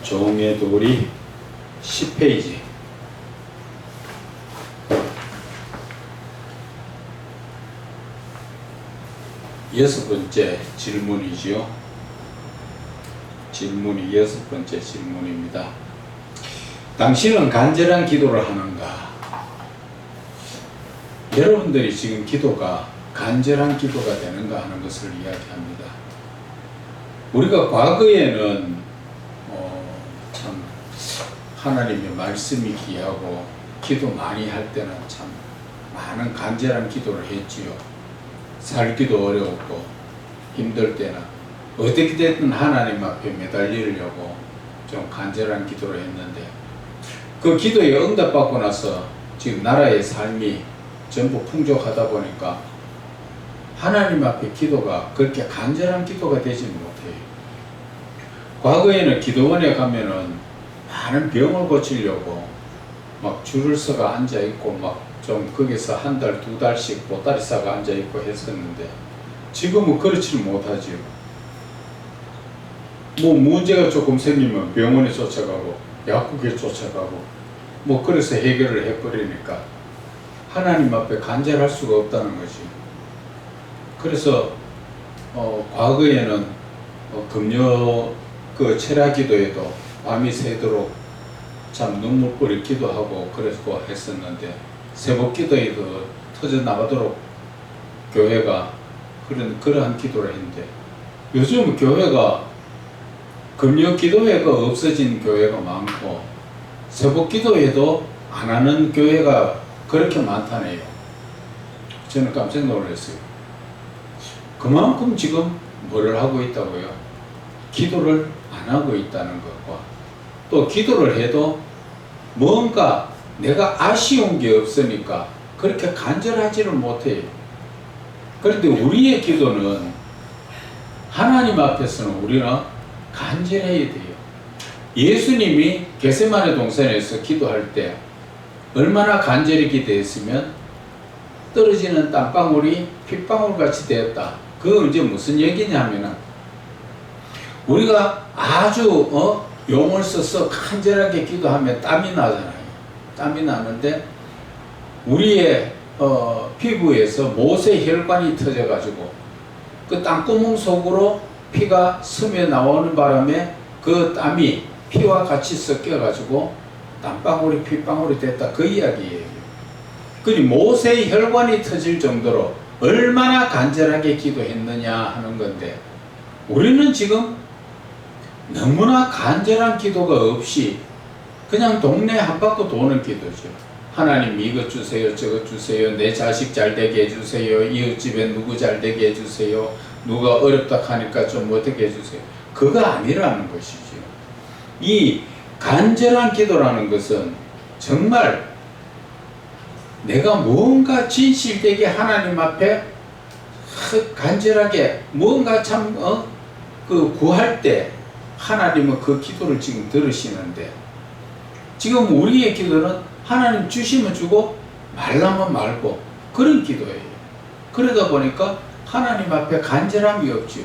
종애돌이 10페이지. 여섯 번째 질문이지요. 질문이 여섯 번째 질문입니다. 당신은 간절한 기도를 하는가? 여러분들이 지금 기도가 간절한 기도가 되는가 하는 것을 이야기합니다. 우리가 과거에는 참 하나님의 말씀이 귀하고 기도 많이 할 때는 참 많은 간절한 기도를 했지요. 살기도 어려웠고 힘들 때는 어떻게 됐든 하나님 앞에 매달리려고 좀 간절한 기도를 했는데, 그 기도에 응답받고 나서 지금 나라의 삶이 전부 풍족하다 보니까 하나님 앞에 기도가 그렇게 간절한 기도가 되지는 못해요. 과거에는 기도원에 가면은 많은 병을 고치려고 막 줄을 서가 앉아 있고 막 좀 거기서 한 달, 두 달씩 보따리 싸가 앉아 있고 했었는데, 지금은 그렇지는 못하지요. 뭐 문제가 조금 생기면 병원에 쫓아가고 약국에 쫓아가고 뭐 그래서 해결을 해버리니까 하나님 앞에 간절할 수가 없다는 거지. 그래서 과거에는 금요 그 철야 기도에도 밤이 새도록 참 눈물뿌리 기도하고 그랬고 했었는데, 새벽 기도에도 터져 나가도록 교회가 그러한 기도를 했는데, 요즘 교회가 금요 기도회가 없어진 교회가 많고 새벽 기도회도 안 하는 교회가 그렇게 많다네요. 저는 깜짝 놀랐어요. 그만큼 지금 뭐를 하고 있다고요? 기도를 안 하고 있다는 것과, 또 기도를 해도 뭔가 내가 아쉬운 게 없으니까 그렇게 간절하지를 못해요. 그런데 우리의 기도는 하나님 앞에서는 우리는 간절해야 돼요. 예수님이 겟세마네 동산에서 기도할 때 얼마나 간절히 기도했으면 떨어지는 땀방울이 핏방울 같이 되었다. 그건 이제 무슨 얘기냐면은, 우리가 아주 용을 써서 간절하게 기도하면 땀이 나잖아요. 땀이 나는데 우리의 피부에서 모세 혈관이 터져 가지고 그 땀구멍 속으로 피가 스며 나오는 바람에 그 땀이 피와 같이 섞여 가지고 땀방울이 핏방울이 됐다, 그 이야기예요. 그니 모세의 혈관이 터질 정도로 얼마나 간절하게 기도했느냐 하는 건데, 우리는 지금 너무나 간절한 기도가 없이 그냥 동네 한 바퀴 도는 기도죠. 하나님 이것 주세요, 저것 주세요, 내 자식 잘 되게 해주세요, 이웃집에 누구 잘 되게 해주세요, 누가 어렵다 하니까 좀 어떻게 해주세요. 그거 아니라는 것이죠. 이 간절한 기도라는 것은 정말 내가 뭔가 진실되게 하나님 앞에 간절하게 뭔가 참 구할 때 하나님은 그 기도를 지금 들으시는데, 지금 우리의 기도는 하나님 주시면 주고 말라면 말고 그런 기도예요. 그러다 보니까 하나님 앞에 간절함이 없죠.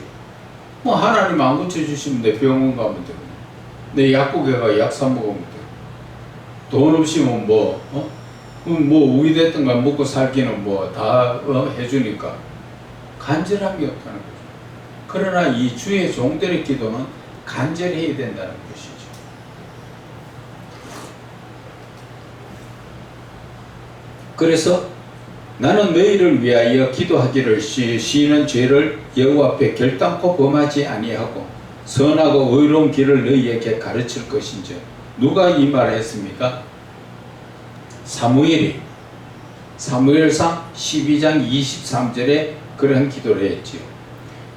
뭐 하나님 안 고쳐주시면 내 병원 가면 되고, 내 약국에 가 약 사 먹으면 되고, 돈 없이면 뭐 우이 됐던 거 먹고 살기는 뭐 다 해주니까 간절함이 없다는 거죠. 그러나 이 주의 종들의 기도는 간절해야 된다는 것이죠. 그래서 나는 너희를 위하여 기도하기를 시인은 죄를 여호와 앞에 결단코 범하지 아니하고 선하고 의로운 길을 너희에게 가르칠 것인지. 누가 이 말을 했습니까? 사무엘이 사무엘상 12장 23절에 그런 기도를 했지요.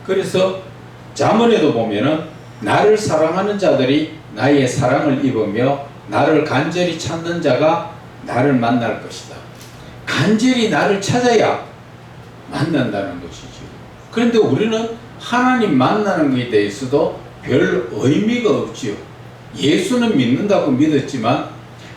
그래서 잠언에도 보면은 나를 사랑하는 자들이 나의 사랑을 입으며 나를 간절히 찾는 자가 나를 만날 것이다. 간절히 나를 찾아야 만난다는 것이죠. 그런데 우리는 하나님 만나는 것에 대해서도 별 의미가 없지요. 예수는 믿는다고 믿었지만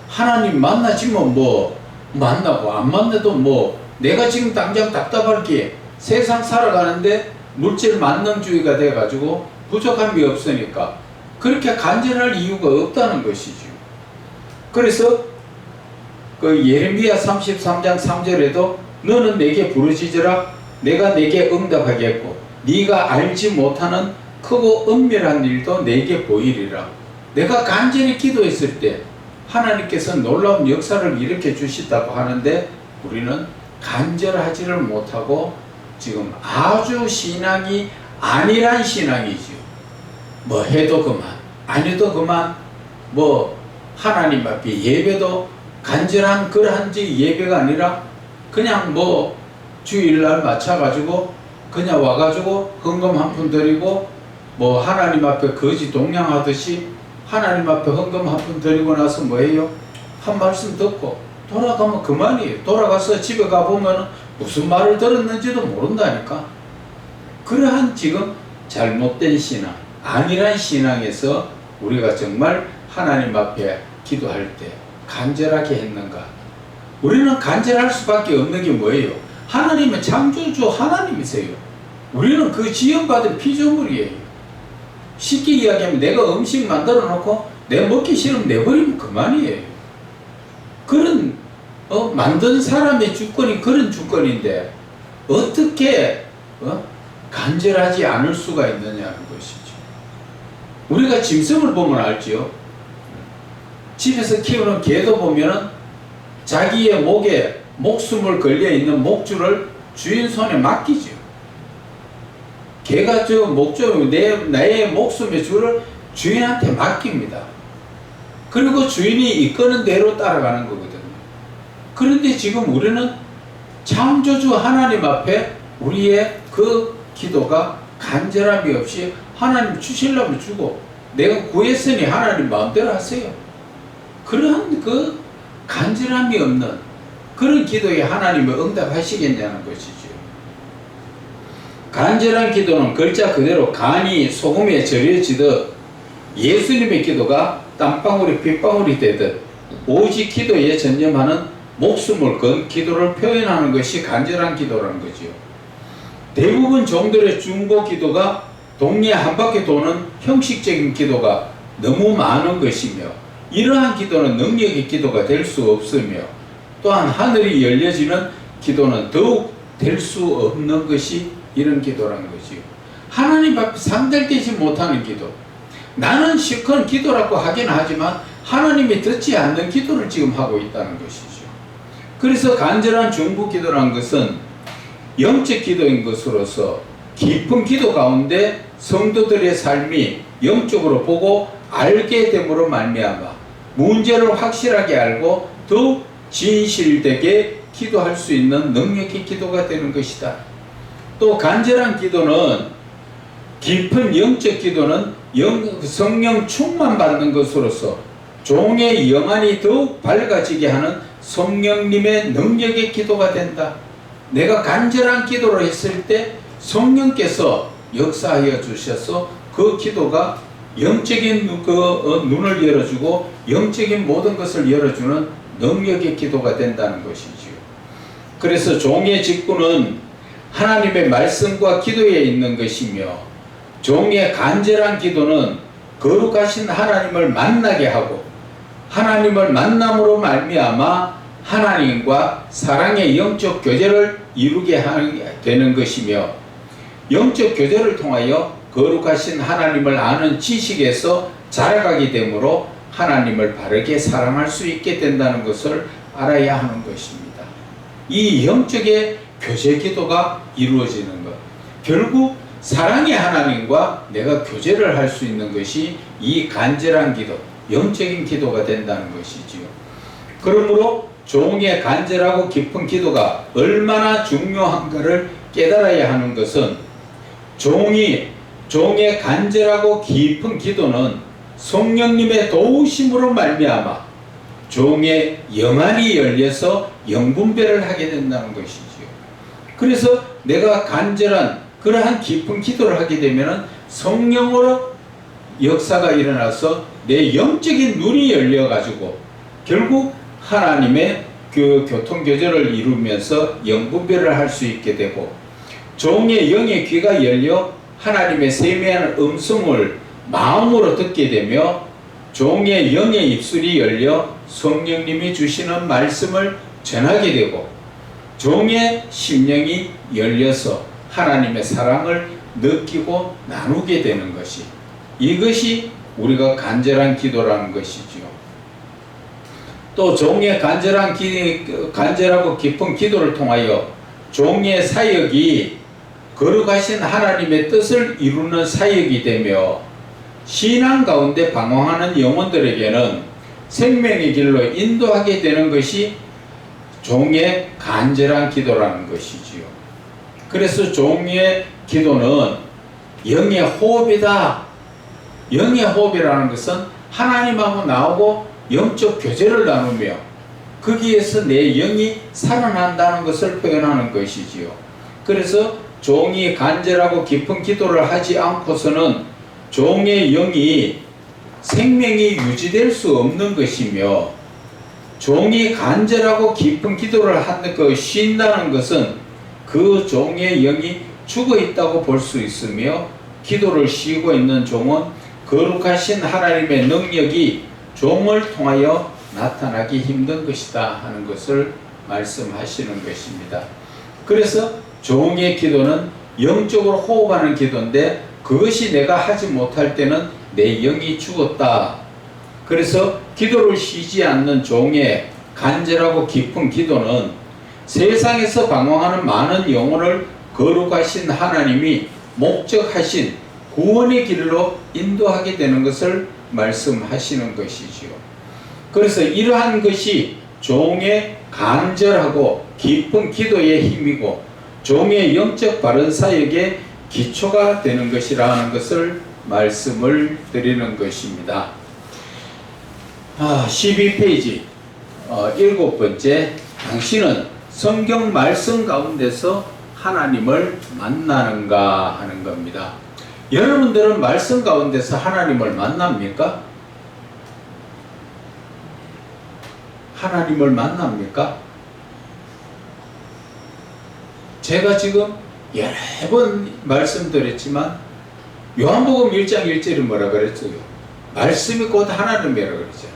하나님 만나지면 뭐 만나고 안 만나도 뭐 내가 지금 당장 답답하게 세상 살아가는데 물질 만능주의가 돼가지고 부족함이 없으니까 그렇게 간절할 이유가 없다는 것이죠. 그래서 그 예레미야 33장 3절에도 너는 내게 부르짖으라 내가 내게 응답하겠고 네가 알지 못하는 크고 은밀한 일도 내게 보이리라. 내가 간절히 기도했을 때 하나님께서 놀라운 역사를 일으켜 주시다고 하는데 우리는 간절하지를 못하고 지금 아주 신앙이 아니란 신앙이지요. 뭐 해도 그만 안 해도 그만 뭐 하나님 앞에 예배도 간절한 그러한지 예배가 아니라 그냥 뭐 주일날 맞춰가지고 그냥 와가지고 헌금 한 푼 드리고 뭐 하나님 앞에 거지 동냥하듯이 하나님 앞에 헌금 한 푼 드리고 나서 뭐예요? 한 말씀 듣고 돌아가면 그만이에요. 돌아가서 집에 가보면 무슨 말을 들었는지도 모른다니까. 그러한 지금 잘못된 신앙, 아니란 신앙에서 우리가 정말 하나님 앞에 기도할 때 간절하게 했는가? 우리는 간절할 수밖에 없는 게 뭐예요? 하나님은 창조주 하나님이세요. 우리는 그 지연받은 피조물이에요. 쉽게 이야기하면 내가 음식 만들어 놓고 내 먹기 싫으면 내버리면 그만이에요. 그런 만든 사람의 주권이 그런 주권인데 어떻게 간절하지 않을 수가 있느냐는 것이죠. 우리가 짐승을 보면 알지요. 집에서 키우는 개도 보면은 자기의 목에 목숨을 걸려 있는 목줄을 주인 손에 맡기죠. 개가 저 목줄, 나의 목숨의 줄을 주인한테 맡깁니다. 그리고 주인이 이끄는 대로 따라가는 거거든요. 그런데 지금 우리는 창조주 하나님 앞에 우리의 그 기도가 간절함이 없이 하나님 주시려면 주고 내가 구했으니 하나님 마음대로 하세요. 그러한 그 간절함이 없는 그런 기도에 하나님을 응답하시겠냐는 것이죠. 간절한 기도는 글자 그대로 간이 소금에 절여지듯 예수님의 기도가 땀방울이 빗방울이 되듯 오직 기도에 전념하는 목숨을 건 기도를 표현하는 것이 간절한 기도라는 거죠. 대부분 종들의 중보 기도가 동네 한 바퀴 도는 형식적인 기도가 너무 많은 것이며 이러한 기도는 능력의 기도가 될 수 없으며 또한 하늘이 열려지는 기도는 더욱 될 수 없는 것이 이런 기도라는 거지요. 하나님 앞에 상달되지 못하는 기도. 나는 실컷 기도라고 하긴 하지만 하나님이 듣지 않는 기도를 지금 하고 있다는 것이죠. 그래서 간절한 중보 기도라는 것은 영적 기도인 것으로서 깊은 기도 가운데 성도들의 삶이 영적으로 보고 알게 됨으로 말미암아 문제를 확실하게 알고 더욱 진실되게 기도할 수 있는 능력의 기도가 되는 것이다. 또 간절한 기도는 깊은 영적 기도는 성령 충만 받는 것으로서 종의 영안이 더욱 밝아지게 하는 성령님의 능력의 기도가 된다. 내가 간절한 기도를 했을 때 성령께서 역사하여 주셔서 그 기도가 영적인 그 눈을 열어주고 영적인 모든 것을 열어주는 능력의 기도가 된다는 것이지요. 그래서 종의 직분은 하나님의 말씀과 기도에 있는 것이며 종의 간절한 기도는 거룩하신 하나님을 만나게 하고 하나님을 만남으로 말미암아 하나님과 사랑의 영적 교제를 이루게 되는 것이며 영적 교제를 통하여 거룩하신 하나님을 아는 지식에서 자라가게 되므로 하나님을 바르게 사랑할 수 있게 된다는 것을 알아야 하는 것입니다. 이 영적의 교제 기도가 이루어지는 것, 결국 사랑의 하나님과 내가 교제를 할 수 있는 것이 이 간절한 기도, 영적인 기도가 된다는 것이지요. 그러므로 종의 간절하고 깊은 기도가 얼마나 중요한가를 깨달아야 하는 것은 종의 간절하고 깊은 기도는 성령님의 도우심으로 말미암아 종의 영안이 열려서 영분별을 하게 된다는 것이지요. 그래서 내가 간절한 그러한 깊은 기도를 하게 되면 성령으로 역사가 일어나서 내 영적인 눈이 열려가지고 결국 하나님의 그 교통교제를 이루면서 영분별을 할 수 있게 되고 종의 영의 귀가 열려 하나님의 세미한 음성을 마음으로 듣게 되며 종의 영의 입술이 열려 성령님이 주시는 말씀을 전하게 되고 종의 심령이 열려서 하나님의 사랑을 느끼고 나누게 되는 것이, 이것이 우리가 간절한 기도라는 것이지요. 또 종의 간절하고 깊은 기도를 통하여 종의 사역이 거룩하신 하나님의 뜻을 이루는 사역이 되며 신앙 가운데 방황하는 영혼들에게는 생명의 길로 인도하게 되는 것이 종의 간절한 기도라는 것이지요. 그래서 종의 기도는 영의 호흡이다. 영의 호흡이라는 것은 하나님하고 나하고 영적 교제를 나누며 거기에서 내 영이 살아난다는 것을 표현하는 것이지요. 그래서 종이 간절하고 깊은 기도를 하지 않고서는 종의 영이 생명이 유지될 수 없는 것이며, 종이 간절하고 깊은 기도를 쉰다는 것은 그 종의 영이 죽어 있다고 볼 수 있으며, 기도를 쉬고 있는 종은 거룩하신 하나님의 능력이 종을 통하여 나타나기 힘든 것이다 하는 것을 말씀하시는 것입니다. 그래서 종의 기도는 영적으로 호흡하는 기도인데, 그것이 내가 하지 못할 때는 내 영이 죽었다. 그래서 기도를 쉬지 않는 종의 간절하고 깊은 기도는 세상에서 방황하는 많은 영혼을 거룩하신 하나님이 목적하신 구원의 길로 인도하게 되는 것을 말씀하시는 것이지요. 그래서 이러한 것이 종의 간절하고 깊은 기도의 힘이고 종의 영적 바른 사역의 기초가 되는 것이라는 것을 말씀을 드리는 것입니다. 12페이지 7번째, 당신은 성경 말씀 가운데서 하나님을 만나는가 하는 겁니다. 여러분들은 말씀 가운데서 하나님을 만납니까? 하나님을 만납니까? 제가 지금 여러 번 말씀드렸지만 요한복음 1장 1절이 뭐라 그랬어요? 말씀이 곧 하나님이라 그랬잖아요.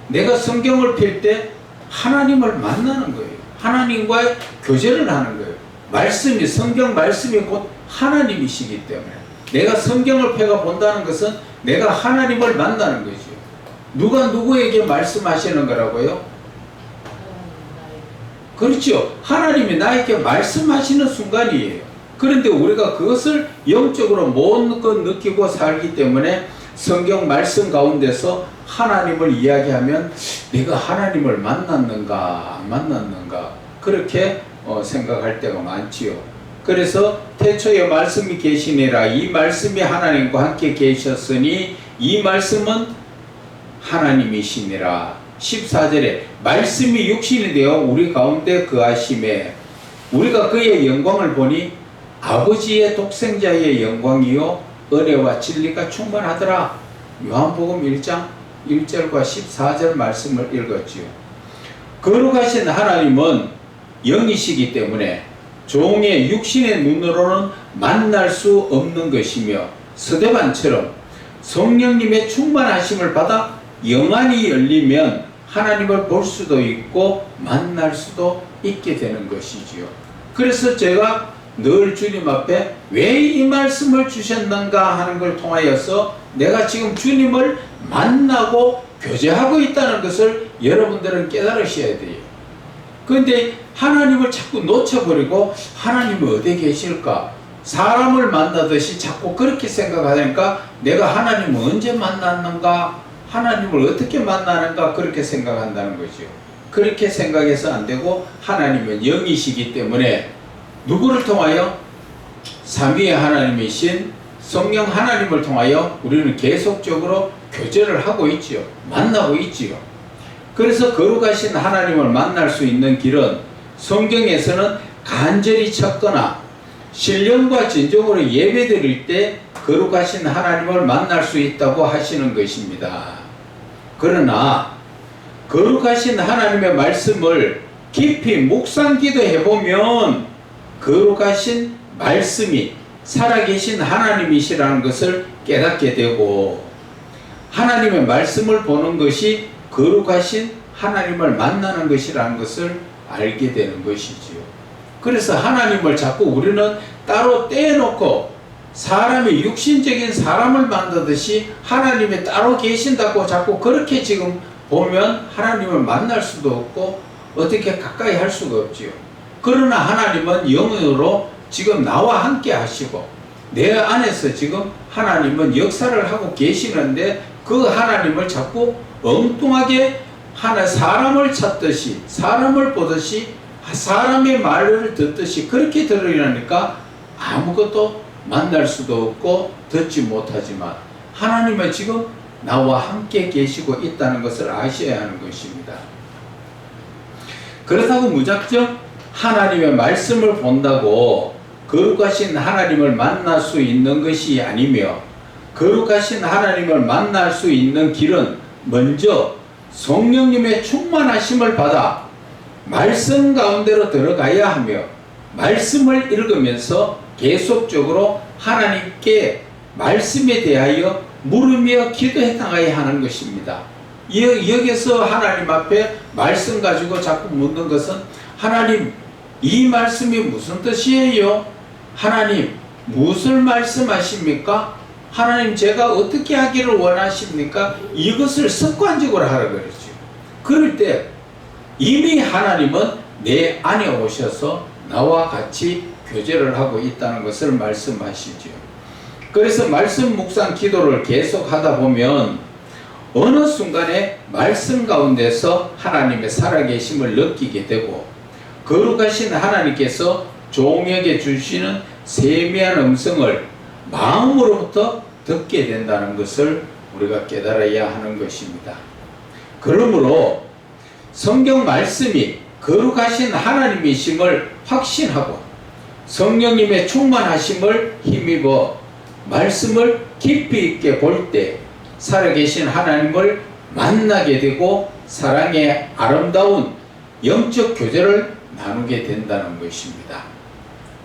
내가 성경을 펼 때 하나님을 만나는 거예요. 하나님과의 교제를 하는 거예요. 말씀이, 성경 말씀이 곧 하나님이시기 때문에 내가 성경을 펴가 본다는 것은 내가 하나님을 만나는 거죠. 누가 누구에게 말씀하시는 거라고요? 그렇죠. 하나님이 나에게 말씀하시는 순간이에요. 그런데 우리가 그것을 영적으로 못 느끼고 살기 때문에 성경 말씀 가운데서 하나님을 이야기하면 내가 하나님을 만났는가 안 만났는가 그렇게 생각할 때가 많지요. 그래서 태초에 말씀이 계시니라, 이 말씀이 하나님과 함께 계셨으니 이 말씀은 하나님이시니라. 14절에 말씀이 육신이 되어 우리 가운데 거하심에 우리가 그의 영광을 보니 아버지의 독생자의 영광이요 은혜와 진리가 충만하더라. 요한복음 1장 1절과 14절 말씀을 읽었지요. 거룩하신 하나님은 영이시기 때문에 종의 육신의 눈으로는 만날 수 없는 것이며, 스데반처럼 성령님의 충만하심을 받아 영안이 열리면 하나님을 볼 수도 있고 만날 수도 있게 되는 것이지요. 그래서 제가 늘 주님 앞에 왜 이 말씀을 주셨는가 하는 걸 통하여서 내가 지금 주님을 만나고 교제하고 있다는 것을 여러분들은 깨달으셔야 돼요. 그런데 하나님을 자꾸 놓쳐버리고 하나님이 어디 계실까? 사람을 만나듯이 자꾸 그렇게 생각하니까 내가 하나님을 언제 만났는가? 하나님을 어떻게 만나는가? 그렇게 생각한다는 거죠. 그렇게 생각해서 안 되고 하나님은 영이시기 때문에 누구를 통하여? 삼위의 하나님이신 성령 하나님을 통하여 우리는 계속적으로 교제를 하고 있지요. 만나고 있지요. 그래서 거룩하신 하나님을 만날 수 있는 길은 성경에서는 간절히 찾거나 신령과 진정으로 예배드릴 때 거룩하신 하나님을 만날 수 있다고 하시는 것입니다. 그러나 거룩하신 하나님의 말씀을 깊이 묵상 기도해 보면 거룩하신 말씀이 살아계신 하나님이시라는 것을 깨닫게 되고, 하나님의 말씀을 보는 것이 거룩하신 하나님을 만나는 것이라는 것을 알게 되는 것이지요. 그래서 하나님을 자꾸 우리는 따로 떼어놓고 사람이 육신적인 사람을 만드듯이 하나님이 따로 계신다고 자꾸 그렇게 지금 보면 하나님을 만날 수도 없고 어떻게 가까이 할 수가 없지요. 그러나 하나님은 영으로 지금 나와 함께 하시고 내 안에서 지금 하나님은 역사를 하고 계시는데, 그 하나님을 자꾸 엉뚱하게 사람을 찾듯이, 사람을 보듯이, 사람의 말을 듣듯이 그렇게 들으려니까 아무것도 만날 수도 없고 듣지 못하지만, 하나님은 지금 나와 함께 계시고 있다는 것을 아셔야 하는 것입니다. 그렇다고 무작정 하나님의 말씀을 본다고 거룩하신 하나님을 만날 수 있는 것이 아니며, 거룩하신 하나님을 만날 수 있는 길은 먼저 성령님의 충만하심을 받아 말씀 가운데로 들어가야 하며, 말씀을 읽으면서 계속적으로 하나님께 말씀에 대하여 물으며 기도해 나가야 하는 것입니다. 여기서 하나님 앞에 말씀 가지고 자꾸 묻는 것은, 하나님, 이 말씀이 무슨 뜻이에요? 하나님, 무엇을 말씀하십니까? 하나님, 제가 어떻게 하기를 원하십니까? 이것을 습관적으로 하라 그랬죠. 그럴 때 이미 하나님은 내 안에 오셔서 나와 같이 교제를 하고 있다는 것을 말씀하시죠. 그래서 말씀 묵상 기도를 계속 하다 보면 어느 순간에 말씀 가운데서 하나님의 살아계심을 느끼게 되고, 거룩하신 하나님께서 종에게 주시는 세미한 음성을 마음으로부터 듣게 된다는 것을 우리가 깨달아야 하는 것입니다. 그러므로 성경 말씀이 거룩하신 하나님이심을 확신하고 성령님의 충만하심을 힘입어 말씀을 깊이 있게 볼 때 살아계신 하나님을 만나게 되고 사랑의 아름다운 영적 교제를 나누게 된다는 것입니다.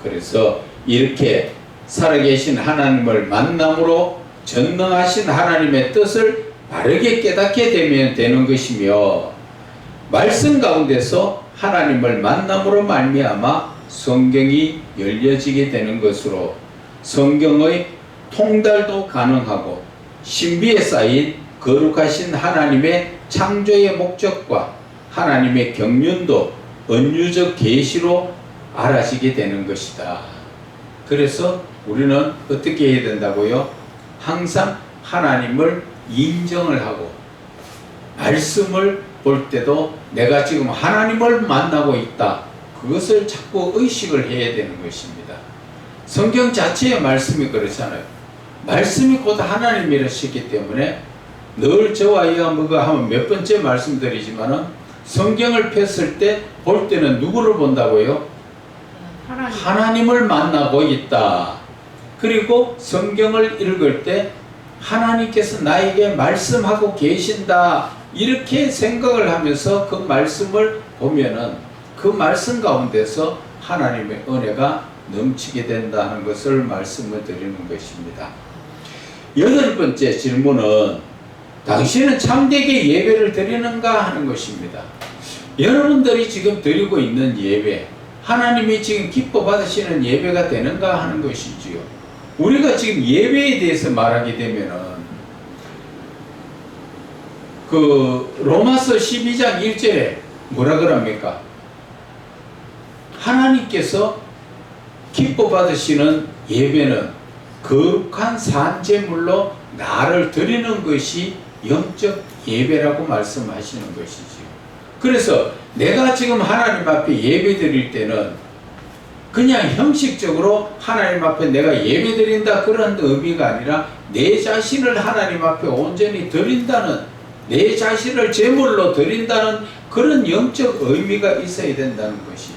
그래서 이렇게 살아계신 하나님을 만남으로 전능하신 하나님의 뜻을 바르게 깨닫게 되면 되는 것이며, 말씀 가운데서 하나님을 만남으로 말미암아 성경이 열려지게 되는 것으로 성경의 통달도 가능하고 신비에 쌓인 거룩하신 하나님의 창조의 목적과 하나님의 경륜도 은유적 계시로 알아지게 되는 것이다. 그래서 우리는 어떻게 해야 된다고요? 항상 하나님을 인정을 하고 말씀을 볼 때도 내가 지금 하나님을 만나고 있다, 그것을 자꾸 의식을 해야 되는 것입니다. 성경 자체의 말씀이 그렇잖아요. 말씀이 곧 하나님이라시기 때문에 늘 저와 이와 뭐가 하면 몇 번째 말씀드리지만은 성경을 폈을 때 볼 때는 누구를 본다고요? 하나님을 만나고 있다. 그리고 성경을 읽을 때 하나님께서 나에게 말씀하고 계신다, 이렇게 생각을 하면서 그 말씀을 보면은 그 말씀 가운데서 하나님의 은혜가 넘치게 된다는 것을 말씀을 드리는 것입니다. 여덟 번째 질문은 당신은 참되게 예배를 드리는가 하는 것입니다. 여러분들이 지금 드리고 있는 예배, 하나님이 지금 기뻐 받으시는 예배가 되는가 하는 것이지요. 우리가 지금 예배에 대해서 말하게 되면은 그 로마서 12장 1절에 뭐라 그럽니까? 하나님께서 기뻐 받으시는 예배는 거룩한 산제물로 나를 드리는 것이 영적 예배라고 말씀하시는 것이지요. 그래서 내가 지금 하나님 앞에 예배 드릴 때는 그냥 형식적으로 하나님 앞에 내가 예배 드린다 그런 의미가 아니라 내 자신을 하나님 앞에 온전히 드린다는, 내 자신을 제물로 드린다는 그런 영적 의미가 있어야 된다는 것이지.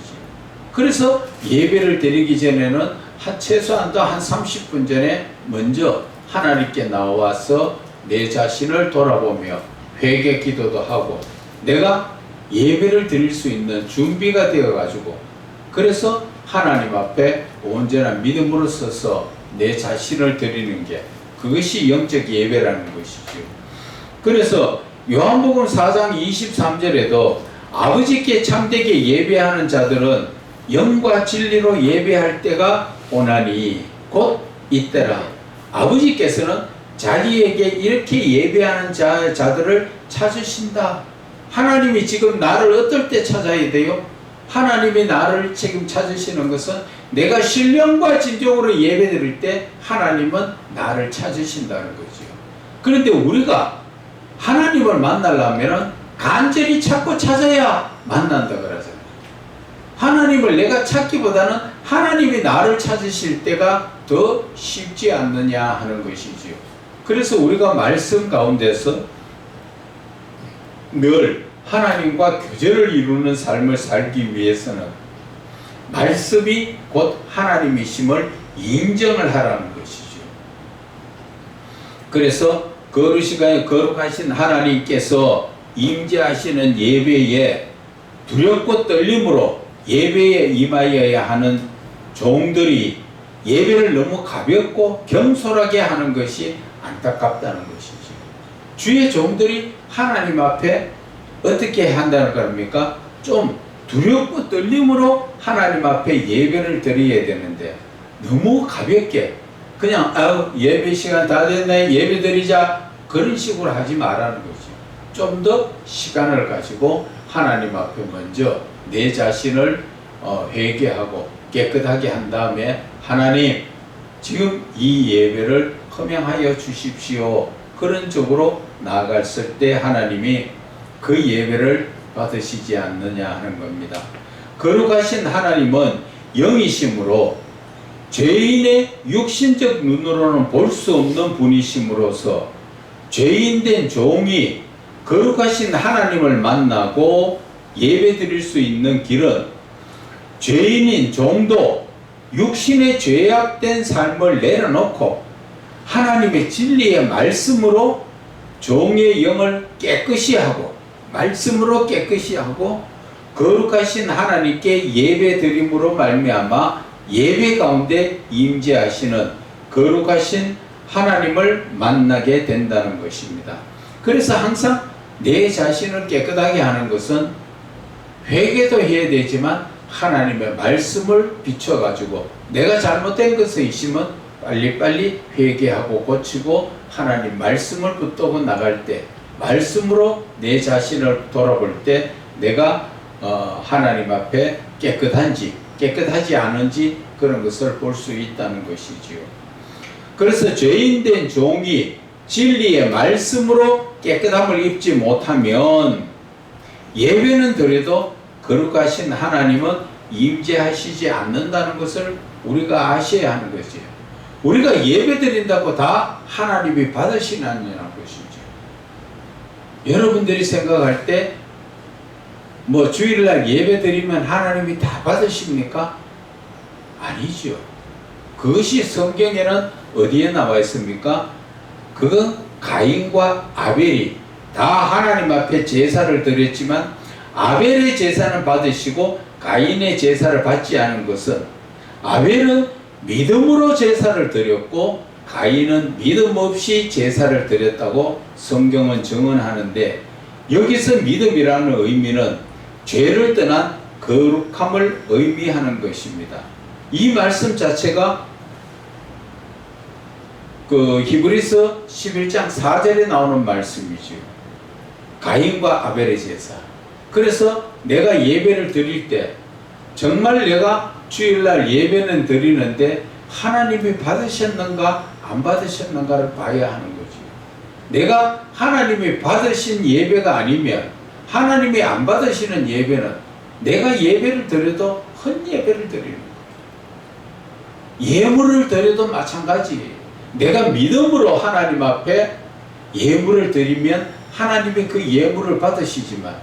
그래서 예배를 드리기 전에는 최소한도 한 30분 전에 먼저 하나님께 나와서 내 자신을 돌아보며 회개 기도도 하고 내가 예배를 드릴 수 있는 준비가 되어 가지고, 그래서 하나님 앞에 온전한 믿음으로 서서 내 자신을 드리는 게 그것이 영적 예배라는 것이죠. 그래서 요한복음 4장 23절에도 아버지께 참되게 예배하는 자들은 영과 진리로 예배할 때가 오나니 곧 이때라. 아버지께서는 자기에게 이렇게 예배하는 자들을 찾으신다. 하나님이 지금 나를 어떨 때 찾아야 돼요? 하나님이 나를 지금 찾으시는 것은 내가 신령과 진정으로 예배드릴 때 하나님은 나를 찾으신다는 거죠. 그런데 우리가 하나님을 만나려면 간절히 찾고 찾아야 만난다 그러잖아요. 하나님을 내가 찾기보다는 하나님이 나를 찾으실 때가 더 쉽지 않느냐 하는 것이지요. 그래서 우리가 말씀 가운데서 늘 하나님과 교제를 이루는 삶을 살기 위해서는 말씀이 곧 하나님이심을 인정을 하라는 것이죠. 그래서 거룩하신 하나님께서 임재하시는 예배에 두렵고 떨림으로 예배에 임하여야 하는 종들이 예배를 너무 가볍고 경솔하게 하는 것이 안타깝다는 것이죠. 주의 종들이 하나님 앞에 어떻게 한다는 겁니까? 좀 두렵고 떨림으로 하나님 앞에 예배를 드려야 되는데 너무 가볍게 그냥 예배 시간 다 됐네 예배 드리자 그런 식으로 하지 말라는 거죠. 좀 더 시간을 가지고 하나님 앞에 먼저 내 자신을 회개하고 깨끗하게 한 다음에 하나님 지금 이 예배를 허명하여 주십시오. 그런 쪽으로 나아갔을 때 하나님이 그 예배를 받으시지 않느냐 하는 겁니다. 거룩하신 하나님은 영이심으로 죄인의 육신적 눈으로는 볼 수 없는 분이심으로서 죄인된 종이 거룩하신 하나님을 만나고 예배 드릴 수 있는 길은 죄인인 종도 육신의 죄악된 삶을 내려놓고 하나님의 진리의 말씀으로 종의 영을 깨끗이 하고 말씀으로 깨끗이 하고 거룩하신 하나님께 예배 드림으로 말미암아 예배 가운데 임재하시는 거룩하신 하나님을 만나게 된다는 것입니다. 그래서 항상 내 자신을 깨끗하게 하는 것은 회개도 해야 되지만 하나님의 말씀을 비춰가지고 내가 잘못된 것에 있으면 빨리빨리 회개하고 고치고 하나님 말씀을 붙들고 나갈 때 말씀으로 내 자신을 돌아볼 때 내가 하나님 앞에 깨끗한지 깨끗하지 않은지 그런 것을 볼 수 있다는 것이지요. 그래서 죄인된 종이 진리의 말씀으로 깨끗함을 입지 못하면 예배는 드려도 거룩하신 하나님은 임재하시지 않는다는 것을 우리가 아셔야 하는 것이죠. 우리가 예배 드린다고 다 하나님이 받으시느냐는 것이죠. 여러분들이 생각할 때 뭐 주일날 예배 드리면 하나님이 다 받으십니까? 아니죠. 그것이 성경에는 어디에 나와 있습니까? 그건 가인과 아벨이 다 하나님 앞에 제사를 드렸지만 아벨의 제사는 받으시고 가인의 제사를 받지 않은 것은 아벨은 믿음으로 제사를 드렸고 가인은 믿음 없이 제사를 드렸다고 성경은 증언하는데 여기서 믿음이라는 의미는 죄를 떠난 거룩함을 의미하는 것입니다. 이 말씀 자체가 히브리서 11장 4절에 나오는 말씀이죠. 가인과 아벨의 제사. 그래서 내가 예배를 드릴 때 정말 내가 주일날 예배는 드리는데 하나님이 받으셨는가 안 받으셨는가를 봐야 하는 거죠. 내가 하나님이 받으신 예배가 아니면 하나님이 안 받으시는 예배는 내가 예배를 드려도 헛 예배를 드리는 거예요. 예물을 드려도 마찬가지예요. 내가 믿음으로 하나님 앞에 예물을 드리면 하나님이 그 예물을 받으시지만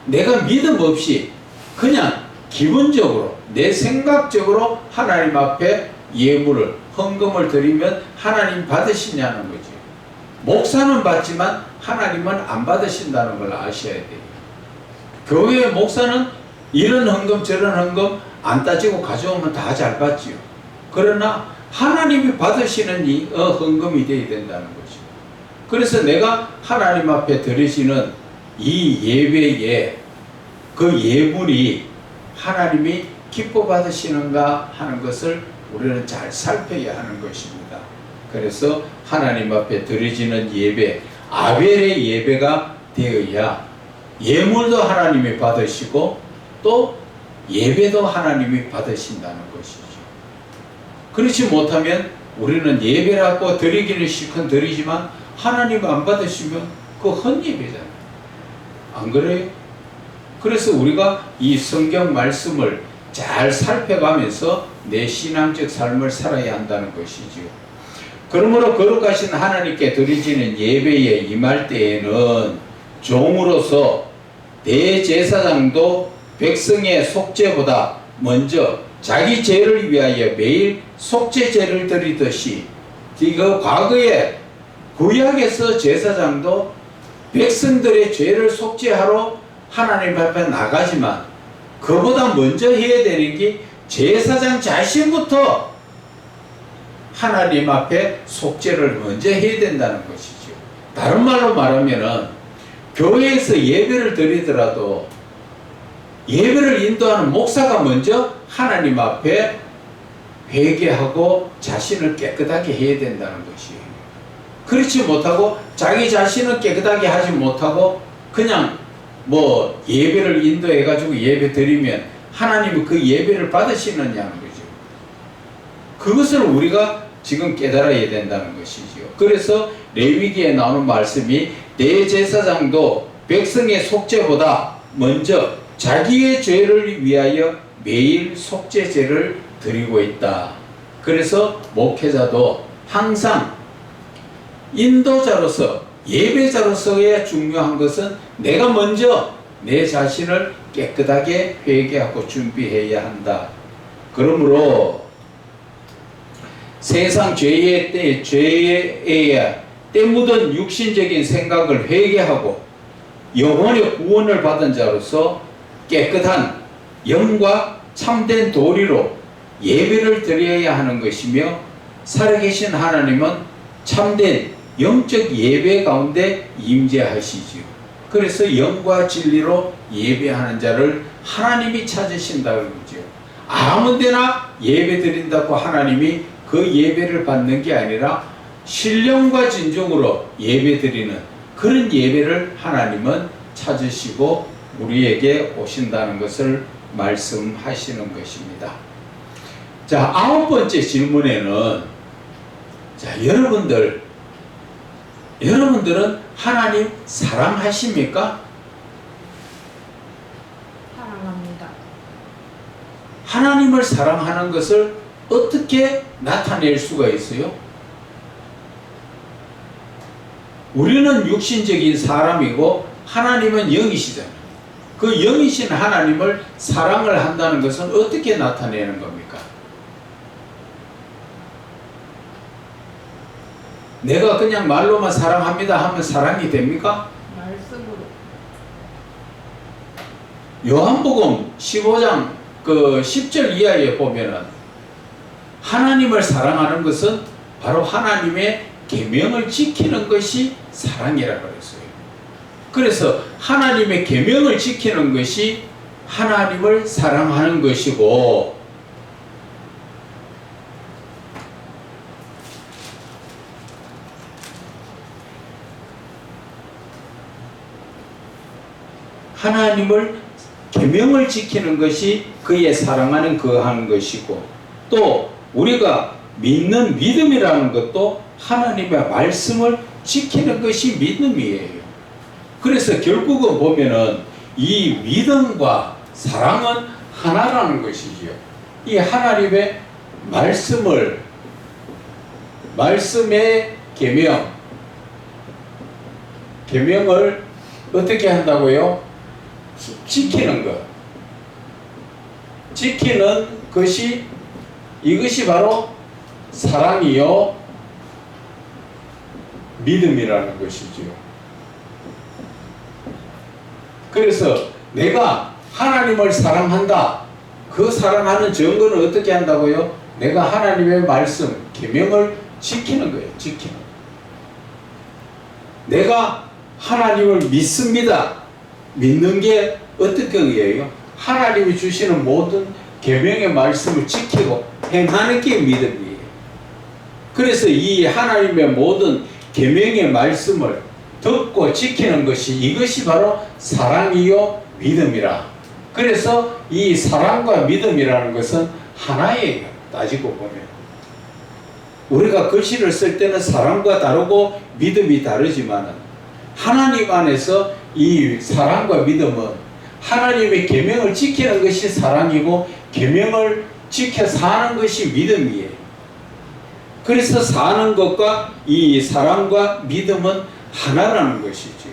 내가 믿음 없이 그냥 기본적으로 내 생각적으로 하나님 앞에 예물을 헌금을 드리면 하나님 받으시냐는 거죠. 목사는 받지만 하나님은 안 받으신다는 걸 아셔야 돼요. 교회의 목사는 이런 헌금 저런 헌금 안 따지고 가져오면 다 잘 받지요. 그러나 하나님이 받으시는 이 헌금이 되어야 된다는 거죠. 그래서 내가 하나님 앞에 드리시는 이 예배에 그 예물이 하나님이 기뻐 받으시는가 하는 것을 우리는 잘 살펴야 하는 것입니다. 그래서 하나님 앞에 드려지는 예배, 아벨의 예배가 되어야 예물도 하나님이 받으시고 또 예배도 하나님이 받으신다는 것이죠. 그렇지 못하면 우리는 예배라고 드리기는 실컷 드리지만 하나님 안 받으시면 그거 헛예배잖아요. 안 그래요? 그래서 우리가 이 성경 말씀을 잘 살펴가면서 내 신앙적 삶을 살아야 한다는 것이지요. 그러므로 거룩하신 하나님께 드려지는 예배에 임할 때에는 종으로서 대제사장도 백성의 속죄보다 먼저 자기 죄를 위하여 매일 속죄제를 드리듯이 그 과거에 구약에서 제사장도 백성들의 죄를 속죄하러 하나님 앞에 나가지만 그보다 먼저 해야 되는 게 제사장 자신부터 하나님 앞에 속죄를 먼저 해야 된다는 것이죠. 다른 말로 말하면은 교회에서 예배를 드리더라도 예배를 인도하는 목사가 먼저 하나님 앞에 회개하고 자신을 깨끗하게 해야 된다는 것이에요. 그렇지 못하고 자기 자신을 깨끗하게 하지 못하고 그냥 뭐 예배를 인도해 가지고 예배 드리면 하나님이 그 예배를 받으시느냐는 거죠. 그것을 우리가 지금 깨달아야 된다는 것이죠. 그래서 레위기에 나오는 말씀이 대제사장도 백성의 속죄보다 먼저 자기의 죄를 위하여 매일 속죄제를 드리고 있다. 그래서 목회자도 항상 인도자로서 예배자로서의 중요한 것은 내가 먼저 내 자신을 깨끗하게 회개하고 준비해야 한다. 그러므로 세상 죄의 때 묻은 육신적인 생각을 회개하고 영혼의 구원을 받은 자로서 깨끗한 영과 참된 도리로 예배를 드려야 하는 것이며 살아계신 하나님은 참된 영적 예배 가운데 임재하시지요. 그래서 영과 진리로 예배하는 자를 하나님이 찾으신다고 그러죠. 아무 데나 예배 드린다고 하나님이 그 예배를 받는 게 아니라 신령과 진정으로 예배 드리는 그런 예배를 하나님은 찾으시고 우리에게 오신다는 것을 말씀하시는 것입니다. 자, 9번째 질문에는 자, 여러분들은 하나님 사랑하십니까? 사랑합니다. 하나님을 사랑하는 것을 어떻게 나타낼 수가 있어요? 우리는 육신적인 사람이고 하나님은 영이시잖아요. 그 영이신 하나님을 사랑을 한다는 것은 어떻게 나타내는 겁니까? 내가 그냥 말로만 사랑합니다 하면 사랑이 됩니까? 말씀으로. 요한복음 15장 그 10절 이하에 보면은 하나님을 사랑하는 것은 바로 하나님의 계명을 지키는 것이 사랑이라고 그랬어요. 그래서 하나님의 계명을 지키는 것이 하나님을 사랑하는 것이고 하나님을 계명을 지키는 것이 그의 사랑하는 거하는 것이고 또 우리가 믿는 믿음이라는 것도 하나님의 말씀을 지키는 것이 믿음이에요. 그래서 결국은 보면은 이 믿음과 사랑은 하나라는 것이지요. 이 하나님의 말씀의 계명을 어떻게 한다고요? 지키는 것. 지키는 것이 이것이 바로 사랑이요 믿음이라는 것이지요. 그래서 내가 하나님을 사랑한다 그 사랑하는 증거는 어떻게 한다고요? 내가 하나님의 말씀, 계명을 지키는 거예요. 지키는 거예요. 내가 하나님을 믿습니다. 믿는 게 어떻게 해요? 하나님이 주시는 모든 계명의 말씀을 지키고 행하는 게 믿음이에요. 그래서 이 하나님의 모든 계명의 말씀을 듣고 지키는 것이, 이것이 바로 사랑이요 믿음이라. 그래서 이 사랑과 믿음이라는 것은 하나예요. 따지고 보면 우리가 글씨를 쓸 때는 사랑과 다르고 믿음이 다르지만 하나님 안에서 이 사랑과 믿음은 하나님의 계명을 지키는 것이 사랑이고 계명을 지켜 사는 것이 믿음이에요. 그래서 사는 것과 이 사랑과 믿음은 하나라는 것이죠.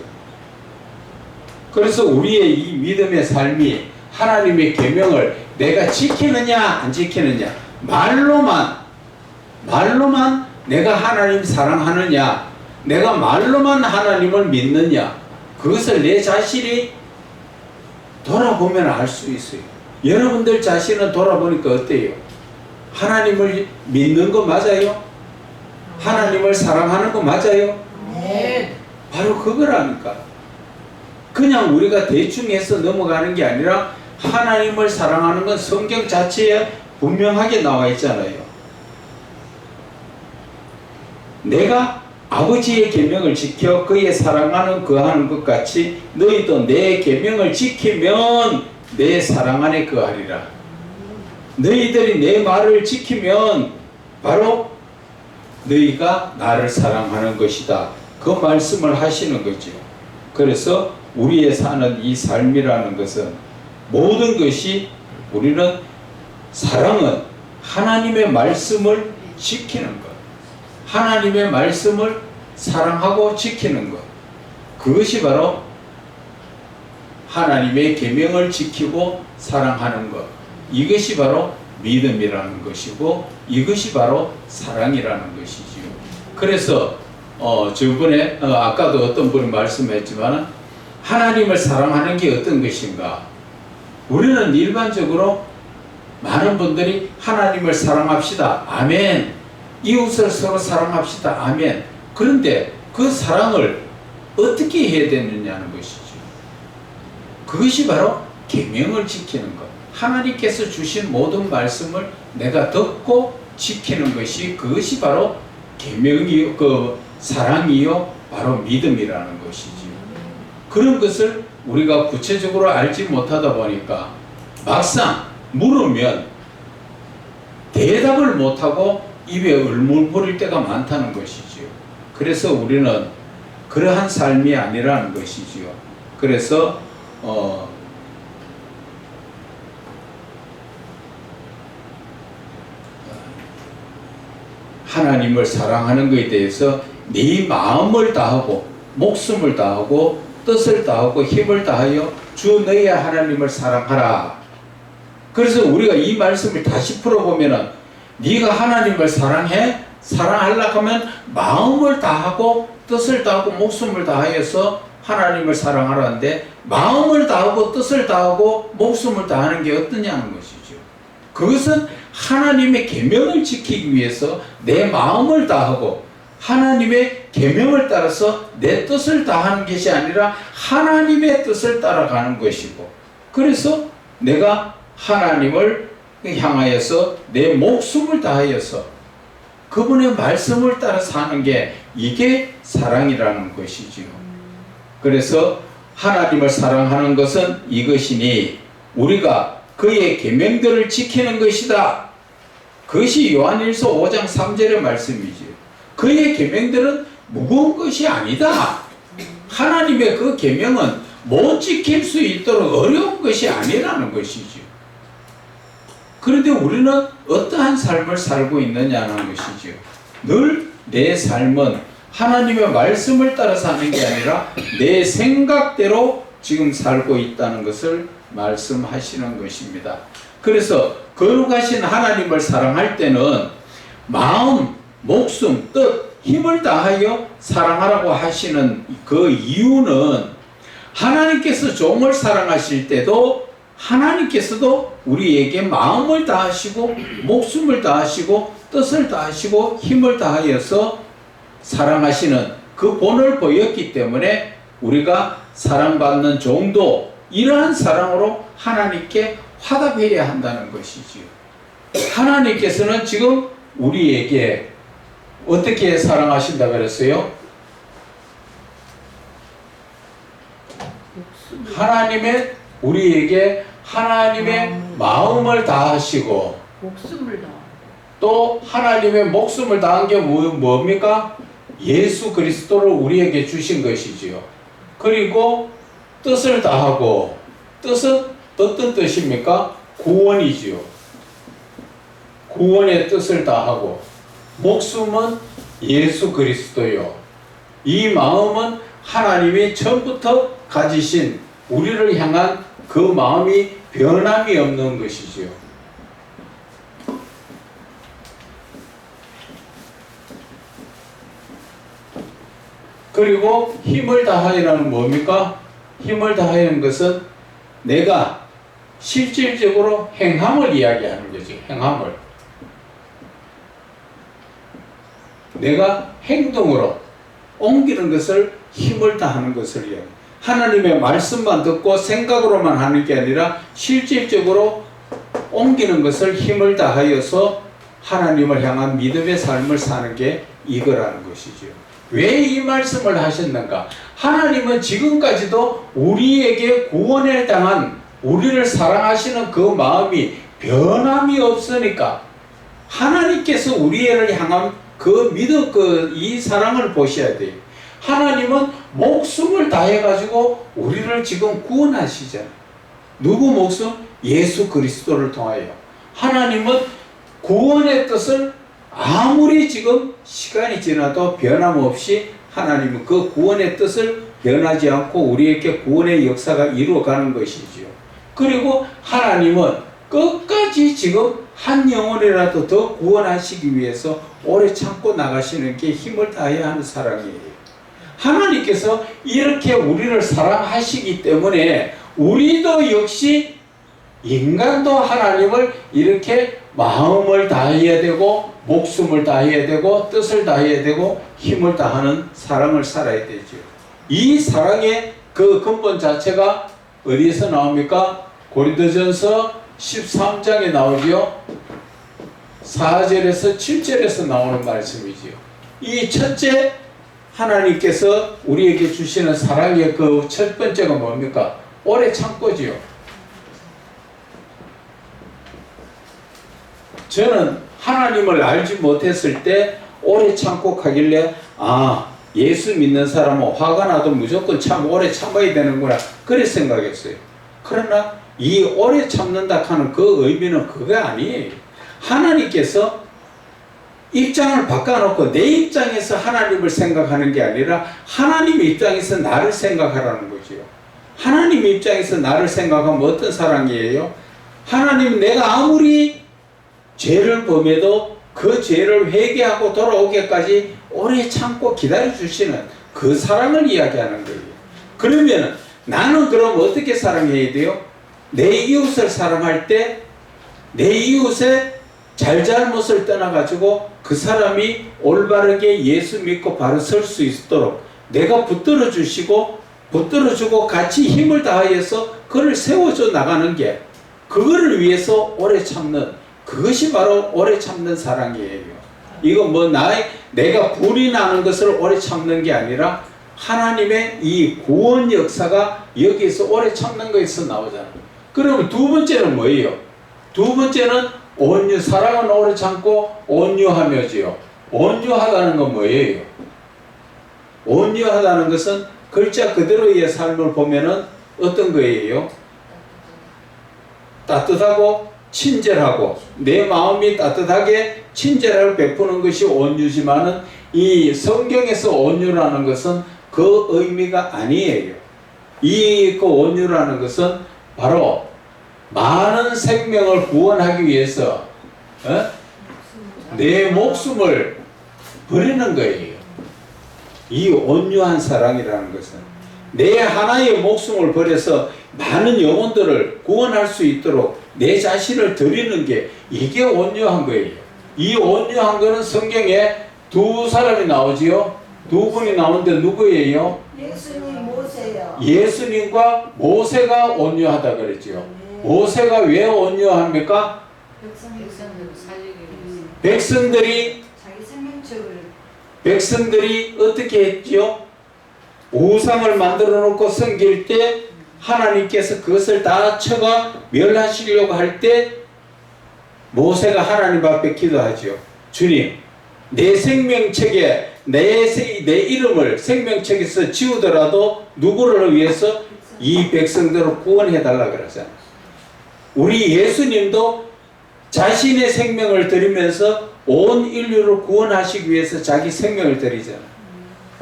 그래서 우리의 이 믿음의 삶이 하나님의 계명을 내가 지키느냐 안 지키느냐, 말로만 내가 하나님 사랑하느냐, 내가 말로만 하나님을 믿느냐, 그것을 내 자신이 돌아보면 알 수 있어요. 여러분들 자신은 돌아보니까 어때요? 하나님을 믿는 거 맞아요? 하나님을 사랑하는 거 맞아요? 네. 바로 그거라니까. 그냥 우리가 대충 해서 넘어가는 게 아니라 하나님을 사랑하는 건 성경 자체에 분명하게 나와 있잖아요. 내가 아버지의 계명을 지켜 그의 사랑하는 거하는 것 같이 너희도 내 계명을 지키면 내 사랑 안에 거하리라. 너희들이 내 말을 지키면 바로 너희가 나를 사랑하는 것이다. 그 말씀을 하시는 거죠. 그래서 우리의 사는 이 삶이라는 것은 모든 것이, 우리는 사랑은 하나님의 말씀을 지키는 것, 하나님의 말씀을 사랑하고 지키는 것, 그것이 바로 하나님의 계명을 지키고 사랑하는 것, 이것이 바로 믿음이라는 것이고 이것이 바로 사랑이라는 것이지요. 그래서 저번에 아까도 어떤 분이 말씀했지만 하나님을 사랑하는 게 어떤 것인가? 우리는 일반적으로 많은 분들이 하나님을 사랑합시다. 아멘. 이웃을 서로 사랑합시다. 아멘. 그런데 그 사랑을 어떻게 해야 되느냐는 것이죠. 그것이 바로 계명을 지키는 것. 하나님께서 주신 모든 말씀을 내가 듣고 지키는 것이, 그것이 바로 계명이요, 그 사랑이요, 바로 믿음이라는 것이지요. 그런 것을 우리가 구체적으로 알지 못하다 보니까 막상 물으면 대답을 못하고 입에 울물 뿌릴 때가 많다는 것이지요. 그래서 우리는 그러한 삶이 아니라는 것이지요. 그래서 하나님을 사랑하는 것에 대해서 네 마음을 다하고 목숨을 다하고 뜻을 다하고 힘을 다하여 주 너희의 하나님을 사랑하라. 그래서 우리가 이 말씀을 다시 풀어보면은 네가 하나님을 사랑해? 사랑하려고 하면 마음을 다하고 뜻을 다하고 목숨을 다하여서 하나님을 사랑하라는데, 마음을 다하고 뜻을 다하고 목숨을 다하는 게 어떠냐는 것이죠. 그것은 하나님의 계명을 지키기 위해서 내 마음을 다하고 하나님의 계명을 따라서 내 뜻을 다하는 것이 아니라 하나님의 뜻을 따라가는 것이고, 그래서 내가 하나님을 향하여서 내 목숨을 다하여서 그분의 말씀을 따라 사는 게, 이게 사랑이라는 것이지요. 그래서 하나님을 사랑하는 것은 이것이니 우리가 그의 계명들을 지키는 것이다. 그것이 요한일서 5장 3절의 말씀이지요. 그의 계명들은 무거운 것이 아니다. 하나님의 그 계명은 못 지킬 수 있도록 어려운 것이 아니라는 것이지요. 그런데 우리는 어떠한 삶을 살고 있느냐는 것이지요. 늘 내 삶은 하나님의 말씀을 따라 사는 게 아니라 내 생각대로 지금 살고 있다는 것을 말씀하시는 것입니다. 그래서 거룩하신 하나님을 사랑할 때는 마음, 목숨, 뜻, 힘을 다하여 사랑하라고 하시는 그 이유는, 하나님께서 종을 사랑하실 때도 하나님께서도 우리에게 마음을 다하시고 목숨을 다하시고 뜻을 다하시고 힘을 다하여서 사랑하시는 그 본을 보였기 때문에 우리가 사랑받는 종도 이러한 사랑으로 하나님께 화답해야 한다는 것이지요. 하나님께서는 지금 우리에게 어떻게 사랑하신다 그랬어요? 우리에게 하나님의 마음을 다하시고 목숨을 다. 또 하나님의 목숨을 다한 게 뭡니까? 예수 그리스도를 우리에게 주신 것이지요. 그리고 뜻을 다하고, 뜻은 어떤 뜻입니까? 구원이지요. 구원의 뜻을 다하고, 목숨은 예수 그리스도요. 이 마음은 하나님이 처음부터 가지신 우리를 향한 그 마음이 변함이 없는 것이지요. 그리고 힘을 다하여라는 뭡니까? 힘을 다하여는 것은 내가 실질적으로 행함을 이야기하는 거지. 행함을. 내가 행동으로 옮기는 것을 힘을 다하는 것을 이야기해요. 하나님의 말씀만 듣고 생각으로만 하는 게 아니라 실질적으로 옮기는 것을 힘을 다하여서 하나님을 향한 믿음의 삶을 사는 게 이거라는 것이죠. 왜 이 말씀을 하셨는가? 하나님은 지금까지도 우리에게 구원을 당한 우리를 사랑하시는 그 마음이 변함이 없으니까 하나님께서 우리를 향한 그 믿음, 이 사랑을 보셔야 돼요. 하나님은 목숨을 다해가지고 우리를 지금 구원하시잖아요. 누구 목숨? 예수 그리스도를 통하여. 하나님은 구원의 뜻을 아무리 지금 시간이 지나도 변함없이 하나님은 그 구원의 뜻을 변하지 않고 우리에게 구원의 역사가 이루어가는 것이지요. 그리고 하나님은 끝까지 지금 한 영혼이라도 더 구원하시기 위해서 오래 참고 나가시는 게 힘을 다해야 하는 사랑이에요. 하나님께서 이렇게 우리를 사랑하시기 때문에 우리도 역시 인간도 하나님을 이렇게 마음을 다해야 되고 목숨을 다해야 되고 뜻을 다해야 되고 힘을 다하는 사랑을 살아야 되죠. 이 사랑의 그 근본 자체가 어디에서 나옵니까? 고린도전서 13장에 나오죠. 4절에서 7절에서 나오는 말씀이지요. 이 첫째 하나님께서 우리에게 주시는 사랑의 그 첫 번째가 뭡니까? 오래 참고지요. 저는 하나님을 알지 못했을 때 오래 참고 가길래 예수 믿는 사람은 화가 나도 무조건 참 오래 참아야 되는구나 그래 생각했어요. 그러나 이 오래 참는다 하는 그 의미는 그게 아니에요. 하나님께서 입장을 바꿔놓고 내 입장에서 하나님을 생각하는 게 아니라 하나님 입장에서 나를 생각하라는 거지요. 하나님 입장에서 나를 생각하면 어떤 사랑이에요? 하나님 내가 아무리 죄를 범해도 그 죄를 회개하고 돌아오기까지 오래 참고 기다려주시는 그 사랑을 이야기하는 거예요. 그러면 나는 그럼 어떻게 사랑해야 돼요? 내 이웃을 사랑할 때 내 이웃의 잘잘못을 떠나가지고 그 사람이 올바르게 예수 믿고 바로 설 수 있도록 내가 붙들어 주시고 붙들어주고 같이 힘을 다하여서 그를 세워줘 나가는 게 그거를 위해서 오래 참는 그것이 바로 오래 참는 사랑이에요. 이거 내가 불이 나는 것을 오래 참는 게 아니라 하나님의 이 구원 역사가 여기에서 오래 참는 것에서 나오잖아요. 그러면 두 번째는 뭐예요? 두 번째는 온유, 사랑은 오래 참고 온유하며지요. 온유하다는 건 뭐예요? 온유하다는 것은 글자 그대로의 삶을 보면은 어떤 거예요? 따뜻하고 친절하고 내 마음이 따뜻하게 친절하게 베푸는 것이 온유지만은 이 성경에서 온유라는 것은 그 의미가 아니에요. 그 온유라는 것은 바로 많은 생명을 구원하기 위해서 내 목숨을 버리는 거예요. 이 온유한 사랑이라는 것은 내 하나의 목숨을 버려서 많은 영혼들을 구원할 수 있도록 내 자신을 드리는 게 이게 온유한 거예요. 이 온유한 거는 성경에 두 사람이 나오지요. 두 분이 나오는데 누구예요? 예수님 모세요. 예수님과 모세가 온유하다 그랬지요. 모세가 왜 온유합니까? 백성들 살리기 위해서. 백성들이 어떻게 했지요? 우상을 만들어 놓고 섬길 때 하나님께서 그것을 다 쳐가 멸하시려고 할 때 모세가 하나님 앞에 기도하죠. 주님, 내 생명책에 내 이름을 생명책에서 지우더라도 누구를 위해서? 이 백성들을 구원해달라 그러잖아요. 우리 예수님도 자신의 생명을 드리면서 온 인류를 구원하시기 위해서 자기 생명을 드리잖아요.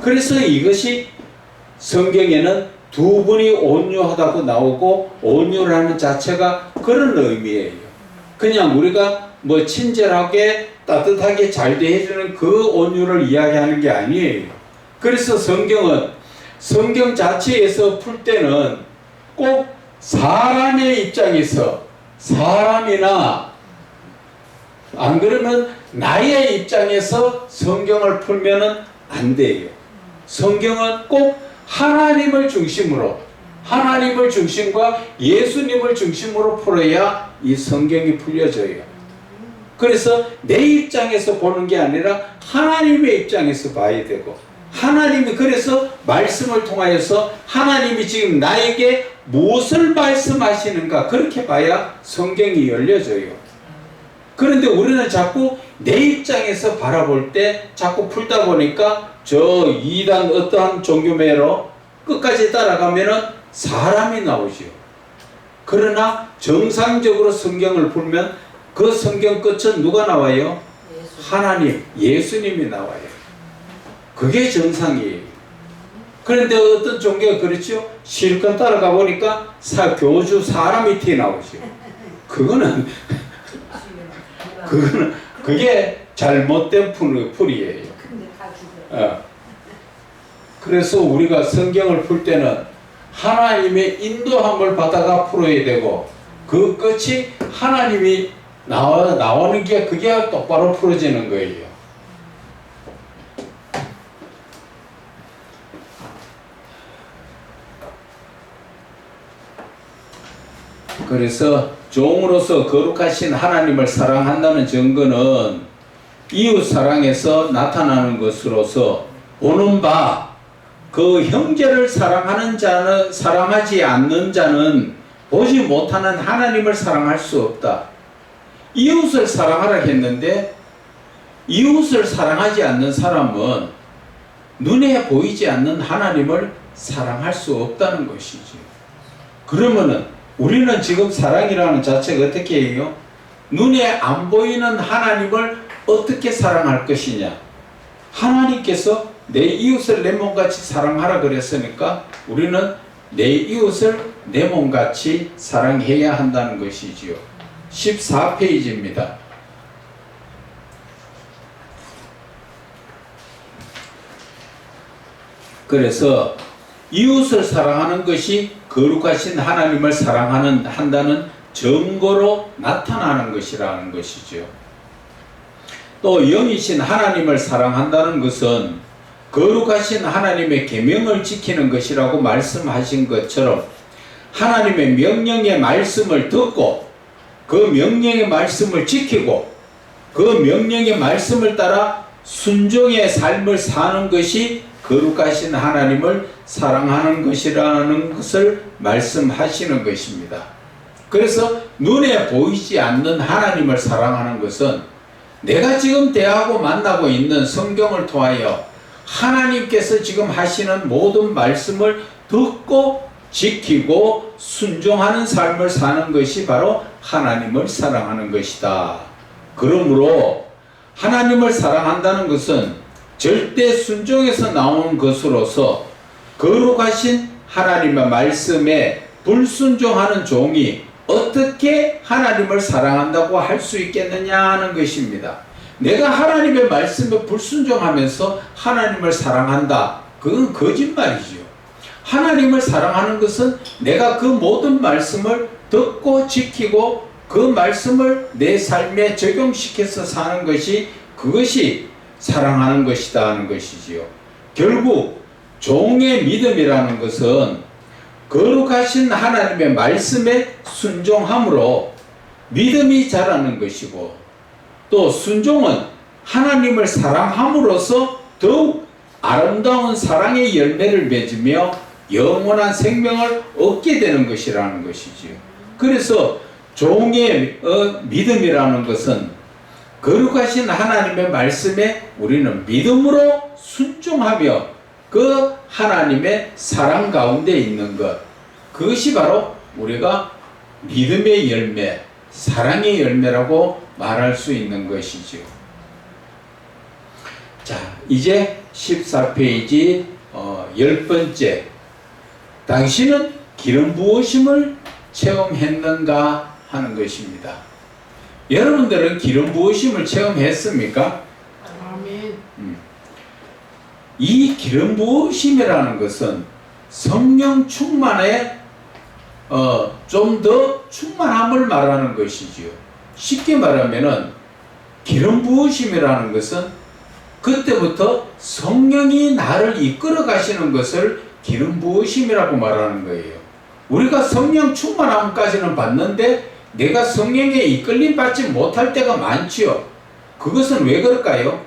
그래서 이것이 성경에는 두 분이 온유하다고 나오고 온유라는 자체가 그런 의미예요. 그냥 우리가 뭐 친절하게 따뜻하게 잘 대해주는 그 온유를 이야기하는 게 아니에요. 그래서 성경은 성경 자체에서 풀 때는 꼭 사람의 입장에서 사람이나 안 그러면 나의 입장에서 성경을 풀면은 안 돼요. 성경은 꼭 하나님을 중심으로 하나님을 중심과 예수님을 중심으로 풀어야 이 성경이 풀려져요. 그래서 내 입장에서 보는 게 아니라 하나님의 입장에서 봐야 되고 하나님이 그래서 말씀을 통하여서 하나님이 지금 나에게 무엇을 말씀하시는가 그렇게 봐야 성경이 열려져요. 그런데 우리는 자꾸 내 입장에서 바라볼 때 자꾸 풀다 보니까 저 이단 어떠한 종교매로 끝까지 따라가면은 사람이 나오지요. 그러나 정상적으로 성경을 풀면 그 성경 끝은 누가 나와요? 하나님, 예수님이 나와요. 그게 정상이에요. 그런데 어떤 종교가 그렇죠? 실컷 따라가 보니까 교주 사람 밑에 나오죠. 그게 잘못된 풀이에요. 그래서 우리가 성경을 풀 때는 하나님의 인도함을 받아가 풀어야 되고 그 끝이 하나님이 나오는 게 그게 똑바로 풀어지는 거예요. 그래서 종으로서 거룩하신 하나님을 사랑한다는 증거는 이웃 사랑에서 나타나는 것으로서 보는 바 그 형제를 사랑하는 자는 사랑하지 않는 자는 보지 못하는 하나님을 사랑할 수 없다. 이웃을 사랑하라 했는데 이웃을 사랑하지 않는 사람은 눈에 보이지 않는 하나님을 사랑할 수 없다는 것이지. 그러면은 우리는 지금 사랑이라는 자체가 어떻게 해요? 눈에 안 보이는 하나님을 어떻게 사랑할 것이냐? 하나님께서 내 이웃을 내 몸같이 사랑하라 그랬으니까 우리는 내 이웃을 내 몸같이 사랑해야 한다는 것이지요. 14페이지입니다. 그래서 이웃을 사랑하는 것이 거룩하신 하나님을 한다는 증거로 나타나는 것이라는 것이죠. 또 영이신 하나님을 사랑한다는 것은 거룩하신 하나님의 계명을 지키는 것이라고 말씀하신 것처럼 하나님의 명령의 말씀을 듣고 그 명령의 말씀을 지키고 그 명령의 말씀을 따라 순종의 삶을 사는 것이 거룩하신 하나님을 사랑하는 것이라는 것을 말씀하시는 것입니다. 그래서 눈에 보이지 않는 하나님을 사랑하는 것은 내가 지금 대하고 만나고 있는 성경을 통하여 하나님께서 지금 하시는 모든 말씀을 듣고 지키고 순종하는 삶을 사는 것이 바로 하나님을 사랑하는 것이다. 그러므로 하나님을 사랑한다는 것은 절대 순종에서 나오는 것으로서 거룩하신 하나님의 말씀에 불순종하는 종이 어떻게 하나님을 사랑한다고 할 수 있겠느냐는 것입니다. 내가 하나님의 말씀에 불순종하면서 하나님을 사랑한다. 그건 거짓말이죠. 하나님을 사랑하는 것은 내가 그 모든 말씀을 듣고 지키고 그 말씀을 내 삶에 적용시켜서 사는 것이 그것이 사랑하는 것이다 하는 것이지요. 결국 종의 믿음이라는 것은 거룩하신 하나님의 말씀에 순종함으로 믿음이 자라는 것이고 또 순종은 하나님을 사랑함으로써 더욱 아름다운 사랑의 열매를 맺으며 영원한 생명을 얻게 되는 것이라는 것이지요. 그래서 종의 믿음이라는 것은 거룩하신 하나님의 말씀에 우리는 믿음으로 순종하며 그 하나님의 사랑 가운데 있는 것, 그것이 바로 우리가 믿음의 열매, 사랑의 열매라고 말할 수 있는 것이죠. 자, 이제 14페이지 10번째, 당신은 기름 부으심을 체험했는가 하는 것입니다. 여러분들은 기름 부으심을 체험했습니까? 아멘. 이 기름 부으심이라는 것은 성령 충만에 좀 더 충만함을 말하는 것이지요. 쉽게 말하면은 기름 부으심이라는 것은 그때부터 성령이 나를 이끌어 가시는 것을 기름 부으심이라고 말하는 거예요. 우리가 성령 충만함까지는 받는데 내가 성령에 이끌림 받지 못할 때가 많지요. 그것은 왜 그럴까요?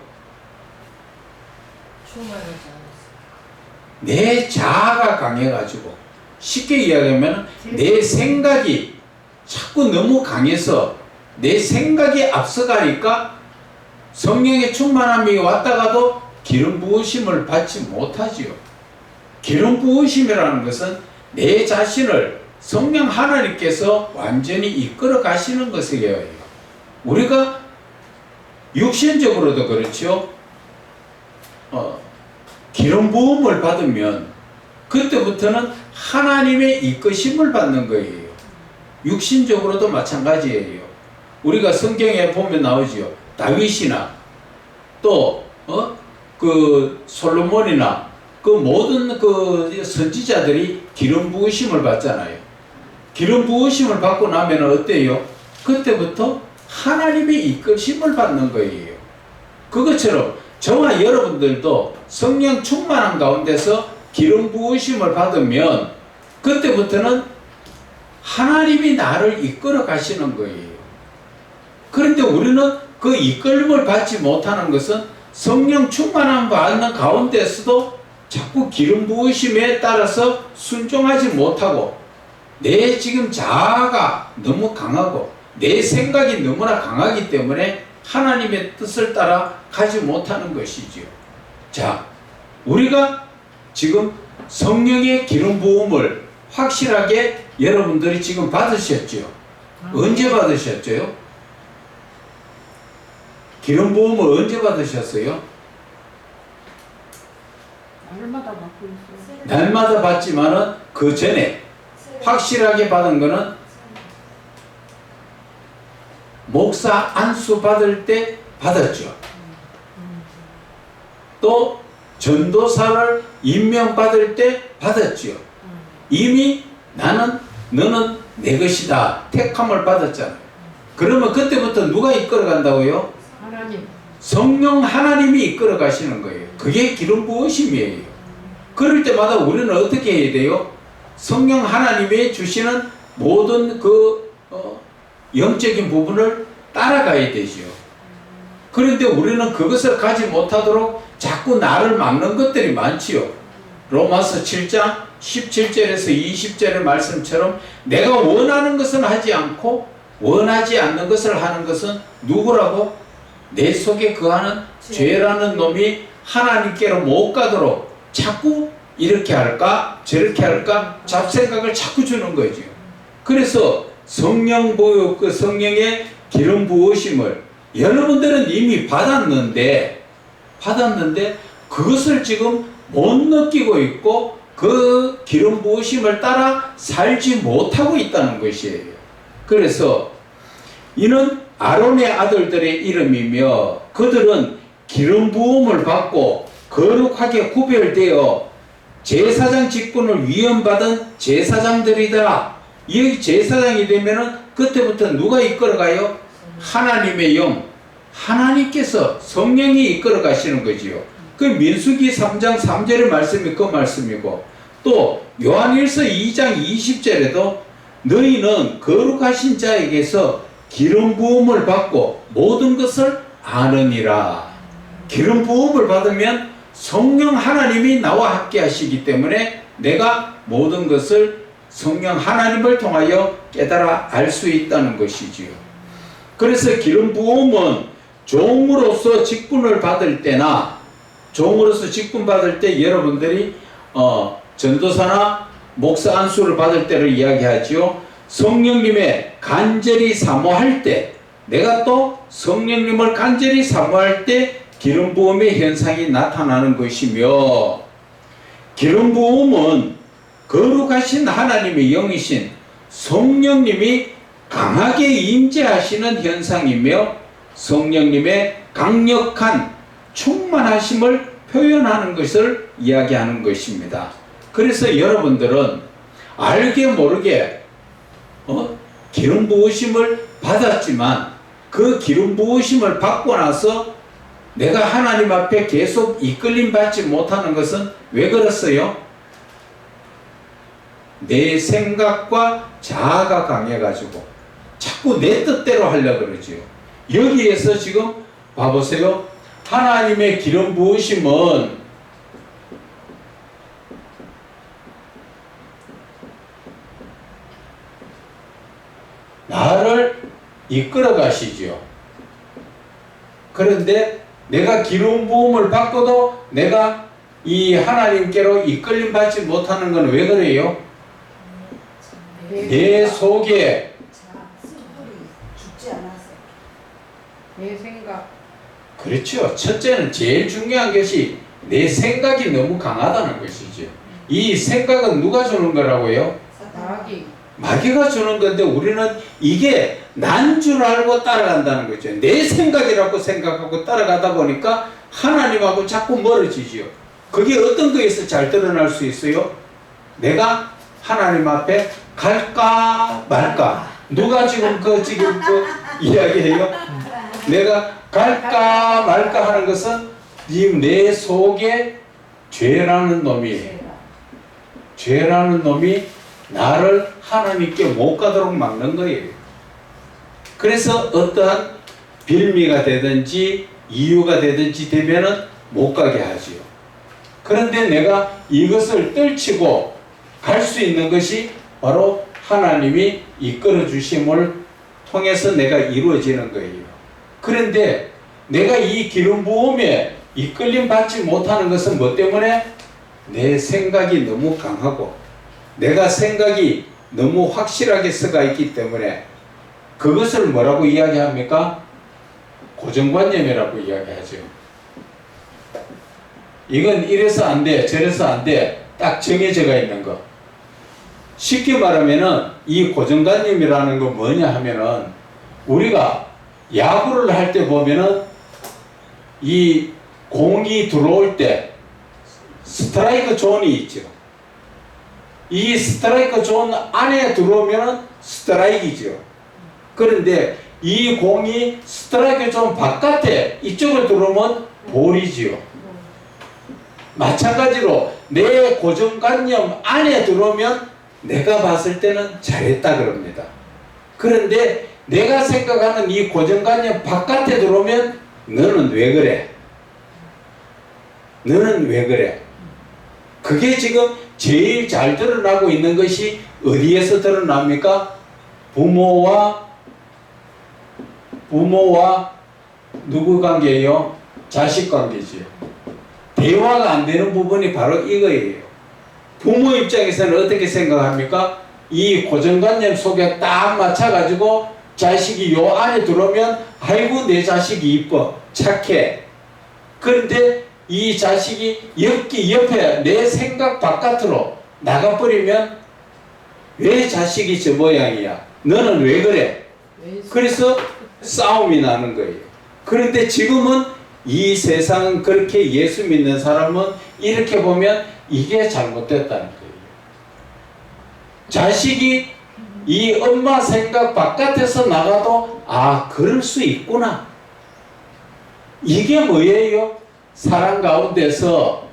충만하지 않았어. 내 자아가 강해가지고, 쉽게 이야기하면 내 생각이 자꾸 너무 강해서 내 생각이 앞서가니까 성령의 충만함이 왔다가도 기름 부으심을 받지 못하지요. 기름 부으심이라는 것은 내 자신을 성령 하나님께서 완전히 이끌어 가시는 것이에요. 우리가 육신적으로도 그렇죠. 기름 부음을 받으면 그때부터는 하나님의 이끄심을 받는 거예요. 육신적으로도 마찬가지예요. 우리가 성경에 보면 나오지요. 다윗이나 또 그 솔로몬이나 그 모든 그 선지자들이 기름 부으심을 받잖아요. 기름 부으심을 받고 나면 어때요? 그때부터 하나님의 이끄심을 받는 거예요. 그것처럼 저와 여러분들도 성령 충만한 가운데서 기름 부으심을 받으면 그때부터는 하나님이 나를 이끌어 가시는 거예요. 그런데 우리는 그 이끌림을 받지 못하는 것은 성령 충만함 받는 가운데서도 자꾸 기름 부으심에 따라서 순종하지 못하고 내 지금 자아가 너무 강하고 내 생각이 너무나 강하기 때문에 하나님의 뜻을 따라 가지 못하는 것이지요. 자, 우리가 지금 성령의 기름 부음을 확실하게 여러분들이 지금 받으셨죠? 언제 받으셨죠? 기름 부음을 언제 받으셨어요? 날마다 받고 있어요. 날마다 받지만은 그 전에 확실하게 받은 거는 목사 안수 받을 때 받았죠. 또 전도사를 임명받을 때 받았죠. 이미 너는 내 것이다 택함을 받았잖아요. 그러면 그때부터 누가 이끌어 간다고요? 하나님. 성령 하나님이 이끌어 가시는 거예요. 그게 기름 부으심이에요. 그럴 때마다 우리는 어떻게 해야 돼요? 성령 하나님이 주시는 모든 그 영적인 부분을 따라가야 되죠. 그런데 우리는 그것을 가지 못하도록 자꾸 나를 막는 것들이 많지요. 로마서 7장 17절에서 20절의 말씀처럼 내가 원하는 것은 하지 않고 원하지 않는 것을 하는 것은 누구라고? 내 속에 거하는 죄라는 놈이 하나님께로 못 가도록 자꾸 이렇게 할까 저렇게 할까 잡생각을 자꾸 주는 거죠. 그래서 성령 보유 그 성령의 기름 부으심을 여러분들은 이미 받았는데 그것을 지금 못 느끼고 있고 그 기름 부으심을 따라 살지 못하고 있다는 것이에요. 그래서 이는 아론의 아들들의 이름이며 그들은 기름 부음을 받고 거룩하게 구별되어 제사장 직분을 위임받은 제사장들이더라. 이 제사장이 되면은 그때부터 누가 이끌어가요? 하나님의 영, 하나님께서 성령이 이끌어 가시는 거지요. 그 민수기 3장 3절의 말씀이 그 말씀이고, 또 요한일서 2장 20절에도 너희는 거룩하신 자에게서 기름 부음을 받고 모든 것을 아느니라. 기름 부음을 받으면 성령 하나님이 나와 함께 하시기 때문에 내가 모든 것을 성령 하나님을 통하여 깨달아 알 수 있다는 것이지요. 그래서 기름 부음은 종으로서 직분을 받을 때나, 종으로서 직분 받을 때 여러분들이 전도사나 목사 안수를 받을 때를 이야기하지요. 성령님의 간절히 사모할 때, 내가 또 성령님을 간절히 사모할 때 기름 부음의 현상이 나타나는 것이며, 기름 부음은 거룩하신 하나님의 영이신 성령님이 강하게 임재하시는 현상이며 성령님의 강력한 충만하심을 표현하는 것을 이야기하는 것입니다. 그래서 여러분들은 알게 모르게 기름 부으심을 받았지만 그 기름 부으심을 받고 나서 내가 하나님 앞에 계속 이끌림 받지 못하는 것은 왜 그렇어요? 내 생각과 자아가 강해가지고 자꾸 내 뜻대로 하려고 그러지요. 여기에서 지금 봐보세요. 하나님의 기름 부으심은 나를 이끌어 가시지요. 그런데 내가 기름 부음을 받고도 내가 이 하나님께로 이끌림 받지 못하는 건 왜 그래요? 내 속에 죽지 않았어. 내 생각. 그렇죠. 첫째는 제일 중요한 것이 내 생각이 너무 강하다는 것이죠. 이 생각은 누가 주는 거라고요? 마귀. 마귀가 주는 건데 우리는 이게 난 줄 알고 따라간다는 거죠. 내 생각이라고 생각하고 따라가다 보니까 하나님하고 자꾸 멀어지지요. 그게 어떤 거에서 잘 드러날 수 있어요? 내가 하나님 앞에 갈까 말까. 누가 지금 그 이야기해요? 내가 갈까 말까 하는 것은 지금 내 속에 죄라는 놈이 나를 하나님께 못 가도록 막는 거예요. 그래서 어떠한 빌미가 되든지 이유가 되든지 되면은 못 가게 하지요. 그런데 내가 이것을 떨치고 갈 수 있는 것이 바로 하나님이 이끌어 주심을 통해서 내가 이루어지는 거예요. 그런데 내가 이 기름 부음에 이끌림 받지 못하는 것은 뭐 때문에? 내 생각이 너무 강하고 내가 생각이 너무 확실하게 서가 있기 때문에 그것을 뭐라고 이야기합니까? 고정관념이라고 이야기하죠. 이건 이래서 안 돼, 저래서 안 돼, 딱 정해져가 있는 거. 쉽게 말하면은 이 고정관념이라는 거 뭐냐 하면은 우리가 야구를 할 때 보면은 이 공이 들어올 때 스트라이크 존이 있죠. 이 스트라이크 존 안에 들어오면은 스트라이크이죠. 그런데 이 공이 스트라이크 존 바깥에 이쪽으로 들어오면 볼이지요. 마찬가지로 내 고정관념 안에 들어오면 내가 봤을 때는 잘했다 그럽니다. 그런데 내가 생각하는 이 고정관념 바깥에 들어오면 너는 왜 그래? 너는 왜 그래? 그게 지금 제일 잘 드러나고 있는 것이 어디에서 드러납니까? 부모와 누구 관계예요? 자식 관계지요. 대화가 안 되는 부분이 바로 이거예요. 부모 입장에서는 어떻게 생각합니까? 이 고정관념 속에 딱 맞춰가지고 자식이 요 안에 들어오면 아이고 내 자식이 이뻐 착해. 그런데 이 자식이 옆에 내 생각 바깥으로 나가버리면 왜 자식이 저 모양이야? 너는 왜 그래? 그래서 싸움이 나는 거예요. 그런데 지금은 이 세상은 그렇게 예수 믿는 사람은 이렇게 보면 이게 잘못됐다는 거예요. 자식이 이 엄마 생각 바깥에서 나가도 그럴 수 있구나. 이게 뭐예요? 사랑 가운데서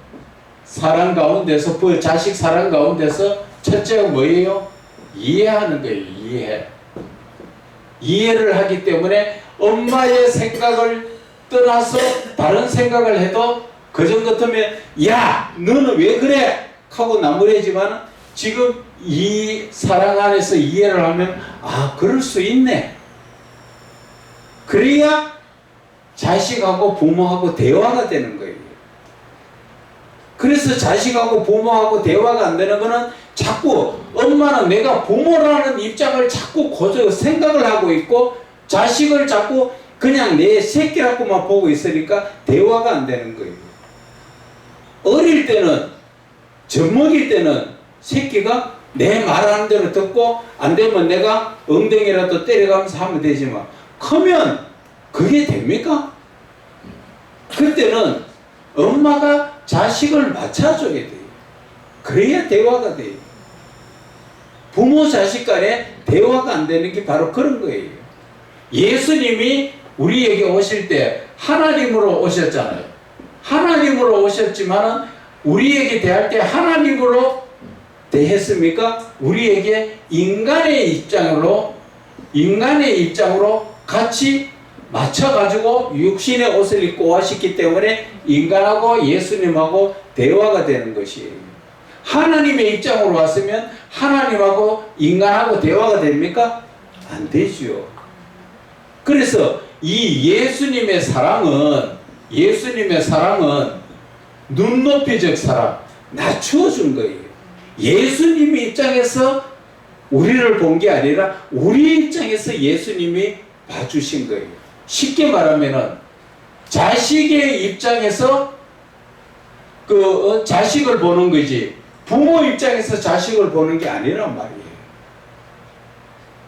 자식 사랑 가운데서 첫째가 뭐예요? 이해하는 거예요. 이해를 하기 때문에 엄마의 생각을 떠나서 다른 생각을 해도 그전 같으면 야 너는 왜 그래? 하고 나무래지만 지금 이 사랑 안에서 이해를 하면 그럴 수 있네. 그래야 자식하고 부모하고 대화가 되는 거예요. 그래서 자식하고 부모하고 대화가 안 되는 거는 자꾸 엄마는 내가 부모라는 입장을 자꾸 생각을 하고 있고 자식을 자꾸 그냥 내 새끼라고만 보고 있으니까 대화가 안 되는 거예요. 어릴 때는 젖먹일 때는 새끼가 내 말하는 대로 듣고 안 되면 내가 엉덩이라도 때려가면서 하면 되지만 크면 그게 됩니까? 그때는 엄마가 자식을 맞춰줘야 돼요. 그래야 대화가 돼요. 부모 자식 간에 대화가 안 되는 게 바로 그런 거예요. 예수님이 우리에게 오실 때 하나님으로 오셨잖아요. 하나님으로 오셨지만 우리에게 대할 때 하나님으로 대했습니까? 우리에게 인간의 입장으로 같이 맞춰가지고 육신의 옷을 입고 오셨기 때문에 인간하고 예수님하고 대화가 되는 것이에요. 하나님의 입장으로 왔으면 하나님하고 인간하고 대화가 됩니까? 안 되죠. 그래서 이 예수님의 사랑은 눈높이적 사랑, 낮추어 준 거예요. 예수님의 입장에서 우리를 본 게 아니라 우리 입장에서 예수님이 봐주신 거예요. 쉽게 말하면은 자식의 입장에서 자식을 보는 거지 부모 입장에서 자식을 보는 게 아니란 말이에요.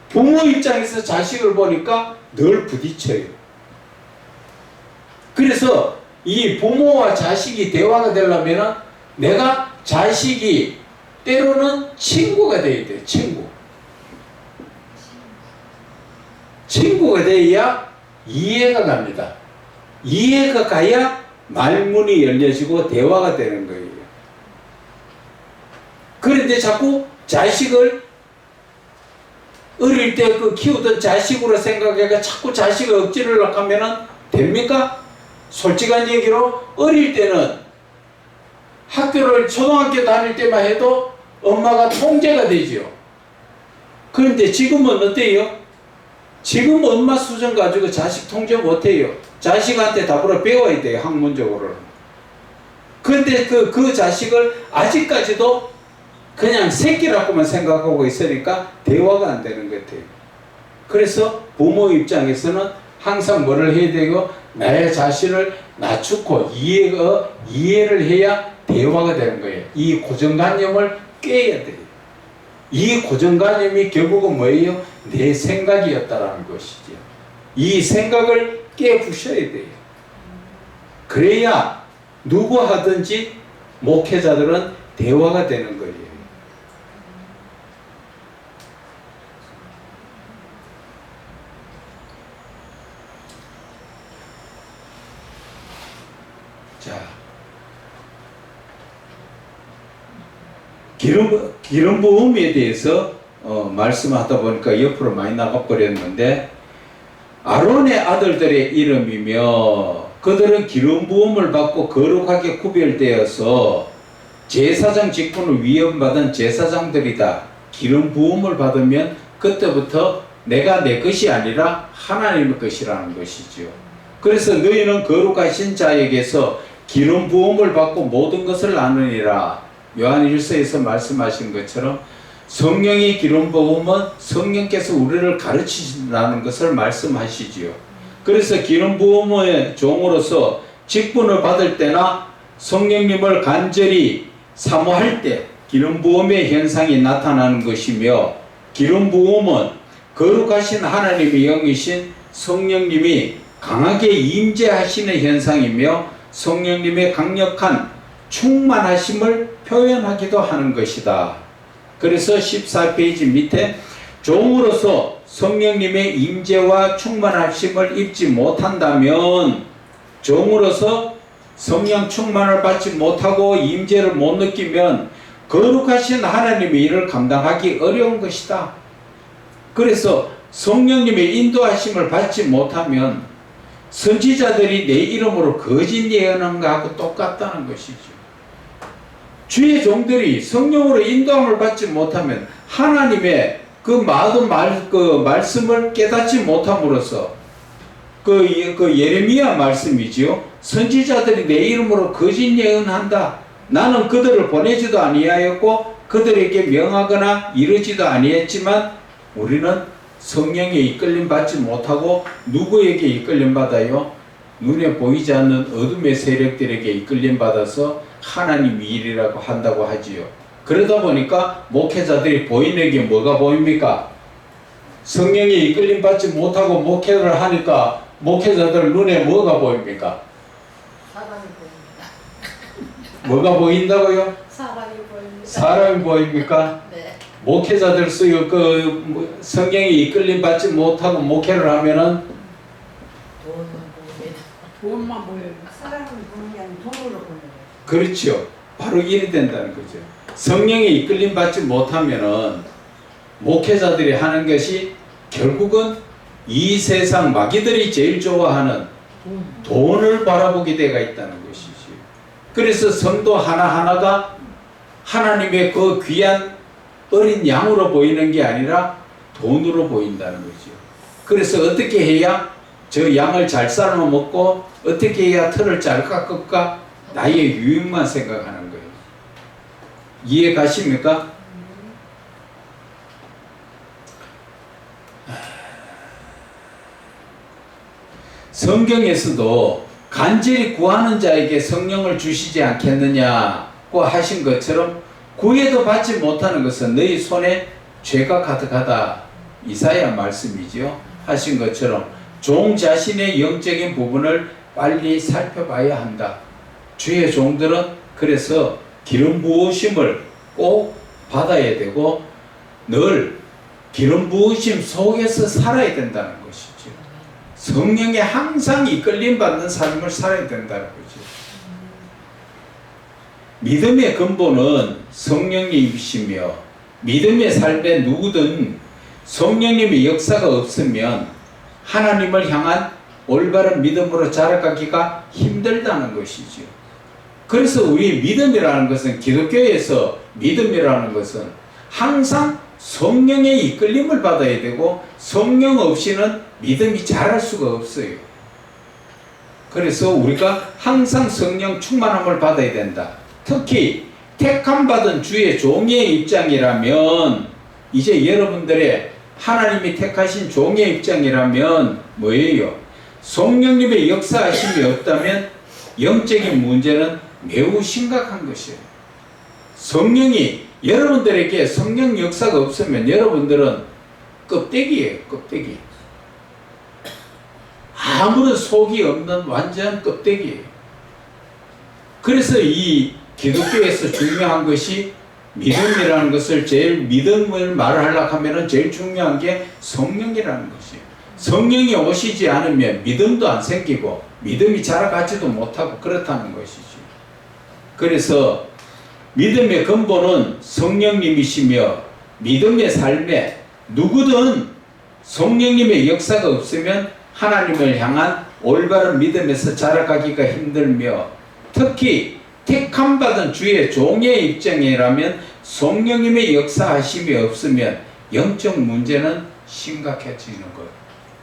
부모 입장에서 자식을 보니까 늘 부딪혀요. 그래서 이 부모와 자식이 대화가 되려면 내가 자식이 때로는 친구가 돼야 돼요. 친구가 돼야 이해가 갑니다. 이해가 가야 말문이 열려지고 대화가 되는 거예요. 그런데 자꾸 자식을 어릴 때 키우던 자식으로 생각해가 자꾸 자식을 억지를 하면은 됩니까? 솔직한 얘기로 어릴 때는 초등학교 다닐 때만 해도 엄마가 통제가 되죠. 그런데 지금은 어때요? 지금 엄마 수준 가지고 자식 통제 못해요. 자식한테 답으로 배워야 돼요. 학문적으로는. 그런데 그 자식을 아직까지도 그냥 새끼라고만 생각하고 있으니까 대화가 안 되는 것 같아요. 그래서 부모 입장에서는 항상 뭐를 해야 되고 나의 자신을 낮추고 이해를 해야 대화가 되는 거예요. 이 고정관념을 깨야 돼요. 이 고정관념이 결국은 뭐예요? 내 생각이었다라는 것이죠. 이 생각을 깨부셔야 돼요. 그래야 누구 하든지 목회자들은 대화가 되는 거예요. 자, 기름 부음에 대해서 말씀하다 보니까 옆으로 많이 나가버렸는데 아론의 아들들의 이름이며 그들은 기름 부음을 받고 거룩하게 구별되어서 제사장 직분을 위임받은 제사장들이다. 기름 부음을 받으면 그때부터 내가 내 것이 아니라 하나님의 것이라는 것이죠. 그래서 너희는 거룩하신 자에게서 기름 부음을 받고 모든 것을 아느니라. 요한일서에서 말씀하신 것처럼 성령의 기름 부음은 성령께서 우리를 가르치신다는 것을 말씀하시지요. 그래서 기름 부음의 종으로서 직분을 받을 때나 성령님을 간절히 사모할 때 기름 부음의 현상이 나타나는 것이며 기름 부음은 거룩하신 하나님의 영이신 성령님이 강하게 임재하시는 현상이며 성령님의 강력한 충만하심을 표현하기도 하는 것이다. 그래서 14페이지 밑에 종으로서 성령님의 임재와 충만하심을 입지 못한다면, 종으로서 성령 충만을 받지 못하고 임재를 못 느끼면 거룩하신 하나님의 일을 감당하기 어려운 것이다. 그래서 성령님의 인도하심을 받지 못하면 선지자들이 내 이름으로 거짓 예언한 것하고 똑같다는 것이죠. 주의 종들이 성령으로 인도함을 받지 못하면 하나님의 그 말씀을 깨닫지 못함으로써 그 예레미야 말씀이지요. 선지자들이 내 이름으로 거짓 예언한다. 나는 그들을 보내지도 아니하였고 그들에게 명하거나 이르지도 아니했지만 우리는 성령에 이끌림 받지 못하고 누구에게 이끌림 받아요? 눈에 보이지 않는 어둠의 세력들에게 이끌림 받아서 하나님 일이라고 한다고 하지요. 그러다 보니까 목회자들이 보이는 게 뭐가 보입니까? 성령에 이끌림 받지 못하고 목회를 하니까 목회자들 눈에 뭐가 보입니까? 사람이 보입니다. 뭐가 보인다고요? 사람이 보입니다. 사람이 보입니까? 네. 목회자들 쓰여 성령에 이끌림 받지 못하고 목회를 하면은 돈만 보입니다. 돈만 보여요. 사람을 보는 게 아니라 돈으로 보는 거예요. 그렇죠. 바로 일이 된다는 거죠. 성령에 이끌림 받지 못하면은 목회자들이 하는 것이 결국은 이 세상 마귀들이 제일 좋아하는 돈을 바라보게 되어 있다는 것이지. 그래서 성도 하나하나가 하나님의 그 귀한 어린 양으로 보이는 게 아니라 돈으로 보인다는 거죠. 그래서 어떻게 해야 저 양을 잘 삶아 먹고 어떻게 해야 털을 잘 깎을까? 나의 유익만 생각하는 거예요. 이해 가십니까? 성경에서도 간절히 구하는 자에게 성령을 주시지 않겠느냐고 하신 것처럼 구해도 받지 못하는 것은 너희 손에 죄가 가득하다. 이사야 말씀이죠. 하신 것처럼 종 자신의 영적인 부분을 빨리 살펴봐야 한다. 주의 종들은 그래서 기름 부으심을 꼭 받아야 되고 늘 기름 부으심 속에서 살아야 된다는 것이죠. 성령에 항상 이끌림 받는 삶을 살아야 된다는 거죠. 믿음의 근본은 성령님이시며 믿음의 삶에 누구든 성령님의 역사가 없으면 하나님을 향한 올바른 믿음으로 자라가기가 힘들다는 것이죠. 그래서 우리 믿음이라는 것은 기독교에서 믿음이라는 것은 항상 성령의 이끌림을 받아야 되고 성령 없이는 믿음이 자랄 수가 없어요. 그래서 우리가 항상 성령 충만함을 받아야 된다. 특히 택함 받은 주의 종의 입장이라면 이제 여러분들의 하나님이 택하신 종의 입장이라면 뭐예요? 성령님의 역사하심이 없다면 영적인 문제는 매우 심각한 것이에요. 성령이 여러분들에게 성령 역사가 없으면 여러분들은 껍데기예요. 껍데기. 아무런 속이 없는 완전 껍데기예요. 그래서 이 기독교에서 중요한 것이 믿음이라는 것을 제일 믿음을 말하려고 하면 제일 중요한 게 성령이라는 것이에요. 성령이 오시지 않으면 믿음도 안 생기고 믿음이 자라가지도 못하고 그렇다는 것이죠. 그래서 믿음의 근본은 성령님이시며 믿음의 삶에 누구든 성령님의 역사가 없으면 하나님을 향한 올바른 믿음에서 자라가기가 힘들며 특히 택함받은 주의 종의 입장이라면 성령님의 역사하심이 없으면 영적 문제는 심각해지는 거예요.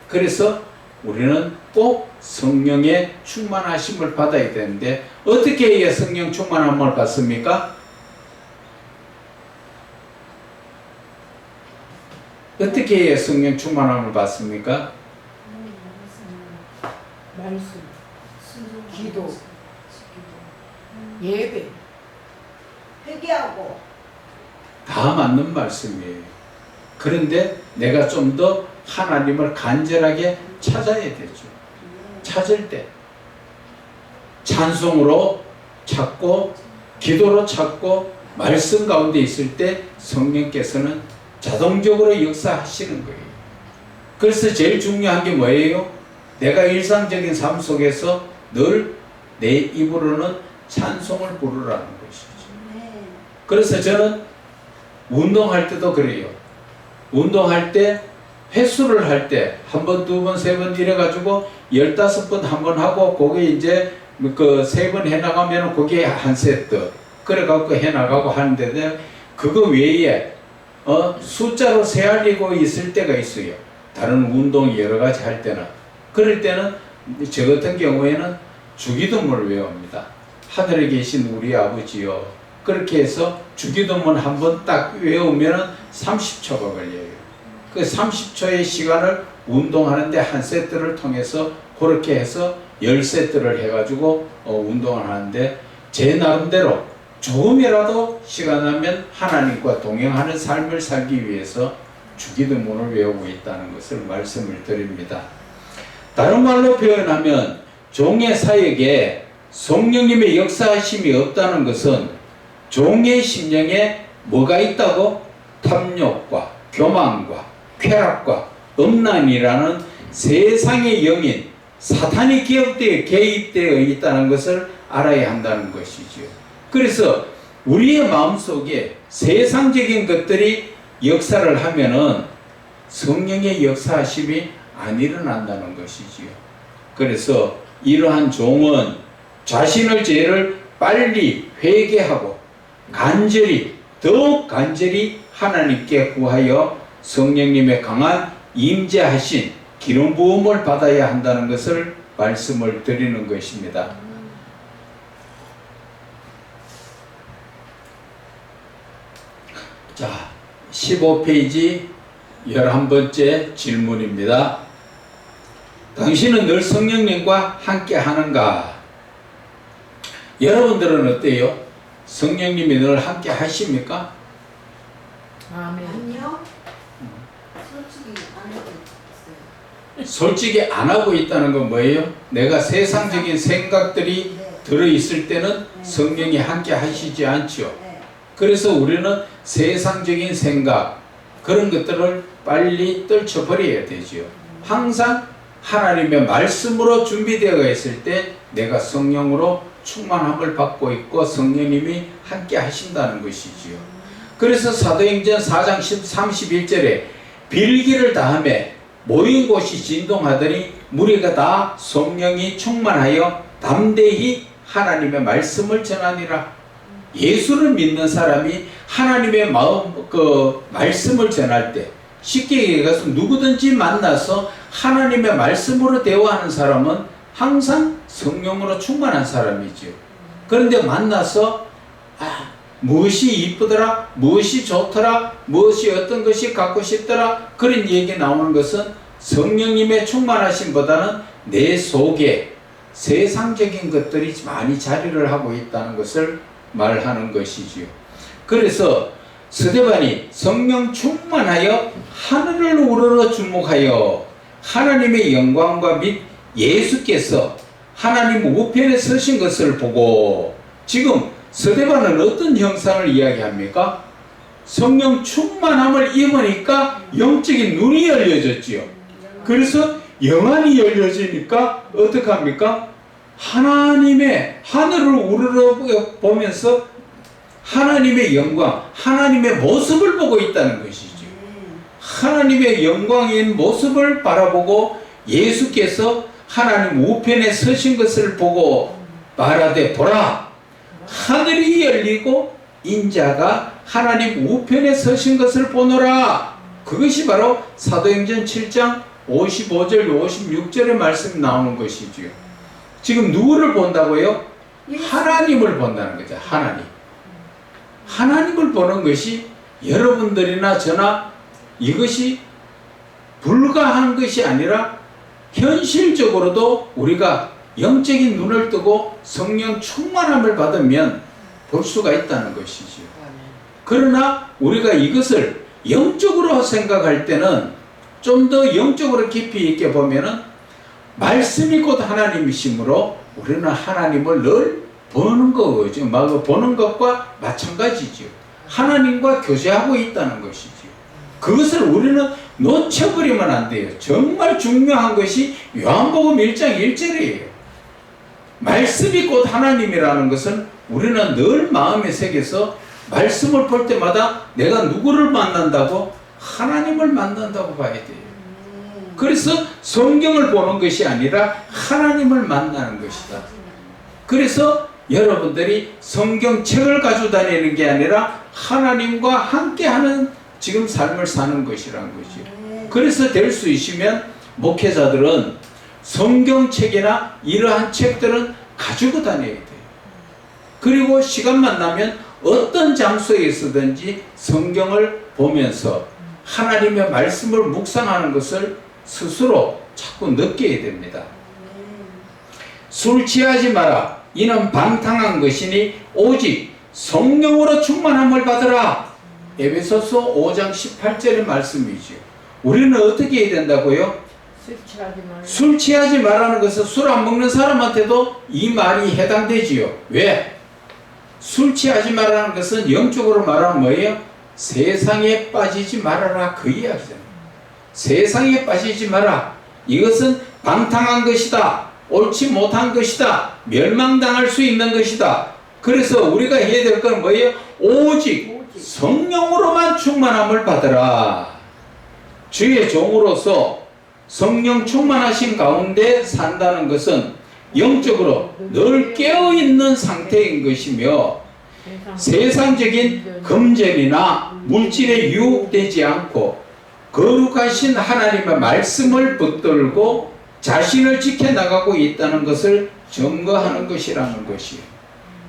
그래서 우리는 꼭 성령의 충만하심을 받아야 되는데 어떻게 해야 성령 충만함을 받습니까? 어떻게 해야 성령 충만함을 받습니까? 말씀, 기도, 예배. 회개하고 다 맞는 말씀이에요. 그런데 내가 좀 더 하나님을 간절하게 찾아야 되죠. 찾을 때 찬송으로 찾고 기도로 찾고 말씀 가운데 있을 때 성령께서는 자동적으로 역사하시는 거예요. 그래서 제일 중요한 게 뭐예요? 내가 일상적인 삶 속에서 늘 내 입으로는 찬송을 부르라는 것이죠. 그래서 저는 운동할 때도 그래요. 운동할 때 횟수를 할 때 한 번, 두 번, 세 번 이래가지고 15번 한 번 하고 그게 이제 그 세 번 해나가면 그게 한 세트 그래갖고 해나가고 하는데 그거 외에 숫자로 세알리고 있을 때가 있어요. 다른 운동 여러 가지 할 때는. 그럴 때는 저 같은 경우에는 주기도문을 외웁니다. 하늘에 계신 우리 아버지요. 그렇게 해서 주기도문 한 번 딱 외우면 30초가 걸려요. 그 30초의 시간을 운동하는데 한 세트를 통해서 그렇게 해서 10세트를 해가지고 운동을 하는데 제 나름대로 조금이라도 시간 나면 하나님과 동행하는 삶을 살기 위해서 주기도문을 외우고 있다는 것을 말씀을 드립니다. 다른 말로 표현하면 종의 사역에 성령님의 역사하심이 없다는 것은 종의 심령에 뭐가 있다고? 탐욕과 교만과 쾌락과 음란이라는 세상의 영인 사탄이 개입되어 있다는 것을 알아야 한다는 것이죠. 그래서 우리의 마음속에 세상적인 것들이 역사를 하면은 성령의 역사하심이 안 일어난다는 것이지요. 그래서 이러한 종은 자신의 죄를 빨리 회개하고 더욱 간절히 하나님께 구하여 성령님의 강한 임재하신 기름 부음을 받아야 한다는 것을 말씀을 드리는 것입니다. 자, 15페이지 11번째 질문입니다. 당신은 늘 성령님과 함께 하는가? 여러분들은 어때요? 성령님이 늘 함께 하십니까? 아멘. 아니요. 솔직히 안 하고 있어요. 솔직히 안 하고 있다는 건 뭐예요? 내가 세상적인 생각들이 네. 들어있을 때는 네. 성령이 함께 하시지 않죠. 네. 그래서 우리는 세상적인 생각 그런 것들을 빨리 떨쳐버려야 되죠. 항상 하나님의 말씀으로 준비되어 있을 때 내가 성령으로 충만함을 받고 있고 성령님이 함께 하신다는 것이지요. 그래서 사도행전 4장 31절에 빌기를 다하매 모인 곳이 진동하더니 무리가 다 성령이 충만하여 담대히 하나님의 말씀을 전하니라. 예수를 믿는 사람이 하나님의 말씀을 전할 때 쉽게 얘기해서 누구든지 만나서 하나님의 말씀으로 대화하는 사람은 항상 성령으로 충만한 사람이죠. 그런데 만나서 무엇이 이쁘더라, 무엇이 좋더라, 무엇이 어떤 것이 갖고 싶더라 그런 얘기 나오는 것은 성령님의 충만하심보다는 내 속에 세상적인 것들이 많이 자리를 하고 있다는 것을 말하는 것이지요. 그래서 스데반이 성령 충만하여 하늘을 우러러 주목하여 하나님의 영광과 및 예수께서 하나님 우편에 서신 것을 보고, 지금 스데반은 어떤 형상을 이야기합니까? 성령 충만함을 입으니까 영적인 눈이 열려졌지요. 그래서 영안이 열려지니까 어떻게 합니까? 하나님의 하늘을 우러러 보면서 하나님의 영광, 하나님의 모습을 보고 있다는 것이죠. 하나님의 영광인 모습을 바라보고 예수께서 하나님 우편에 서신 것을 보고 말하되 보라, 하늘이 열리고 인자가 하나님 우편에 서신 것을 보노라. 그것이 바로 사도행전 7장 55절 56절의 말씀이 나오는 것이지요. 지금 누구를 본다고요? 하나님을 본다는 거죠. 하나님을 보는 것이 여러분들이나 저나 이것이 불가한 것이 아니라 현실적으로도 우리가 영적인 눈을 뜨고 성령 충만함을 받으면 볼 수가 있다는 것이죠. 그러나 우리가 이것을 영적으로 생각할 때는 좀 더 영적으로 깊이 있게 보면은 말씀이 곧 하나님이시므로 우리는 하나님을 늘 보는 거죠. 막 보는 것과 마찬가지죠. 하나님과 교제하고 있다는 것이죠. 그것을 우리는 놓쳐버리면 안 돼요. 정말 중요한 것이 요한복음 1장 1절이에요. 말씀이 곧 하나님이라는 것은 우리는 늘 마음에 새겨서 말씀을 볼 때마다 내가 누구를 만난다고? 하나님을 만난다고 봐야 돼요. 그래서 성경을 보는 것이 아니라 하나님을 만나는 것이다. 그래서 여러분들이 성경책을 가지고 다니는 게 아니라 하나님과 함께하는 지금 삶을 사는 것이란 거죠. 그래서 될 수 있으면 목회자들은 성경책이나 이러한 책들은 가지고 다녀야 돼요. 그리고 시간만 나면 어떤 장소에 있든지 성경을 보면서 하나님의 말씀을 묵상하는 것을 스스로 자꾸 느껴야 됩니다. 술 취하지 마라. 이는 방탕한 것이니 오직 성령으로 충만함을 받으라. 에베소서 5장 18절의 말씀이죠. 우리는 어떻게 해야 된다고요? 술 취하지 말라는 것은 술 안 먹는 사람한테도 이 말이 해당되지요. 왜? 술 취하지 말라는 것은 영적으로 말하면 뭐예요? 세상에 빠지지 말아라, 그 이야기잖아요. 세상에 빠지지 마라. 이것은 방탕한 것이다. 옳지 못한 것이다. 멸망당할 수 있는 것이다. 그래서 우리가 해야 될 건 뭐예요? 오직 성령으로만 충만함을 받으라. 주의 종으로서 성령 충만하신 가운데 산다는 것은 영적으로 늘 깨어있는 상태인 것이며 세상적인 금전이나 물질에 유혹되지 않고 거룩하신 하나님의 말씀을 붙들고 자신을 지켜나가고 있다는 것을 증거하는 것이라는 것이에요.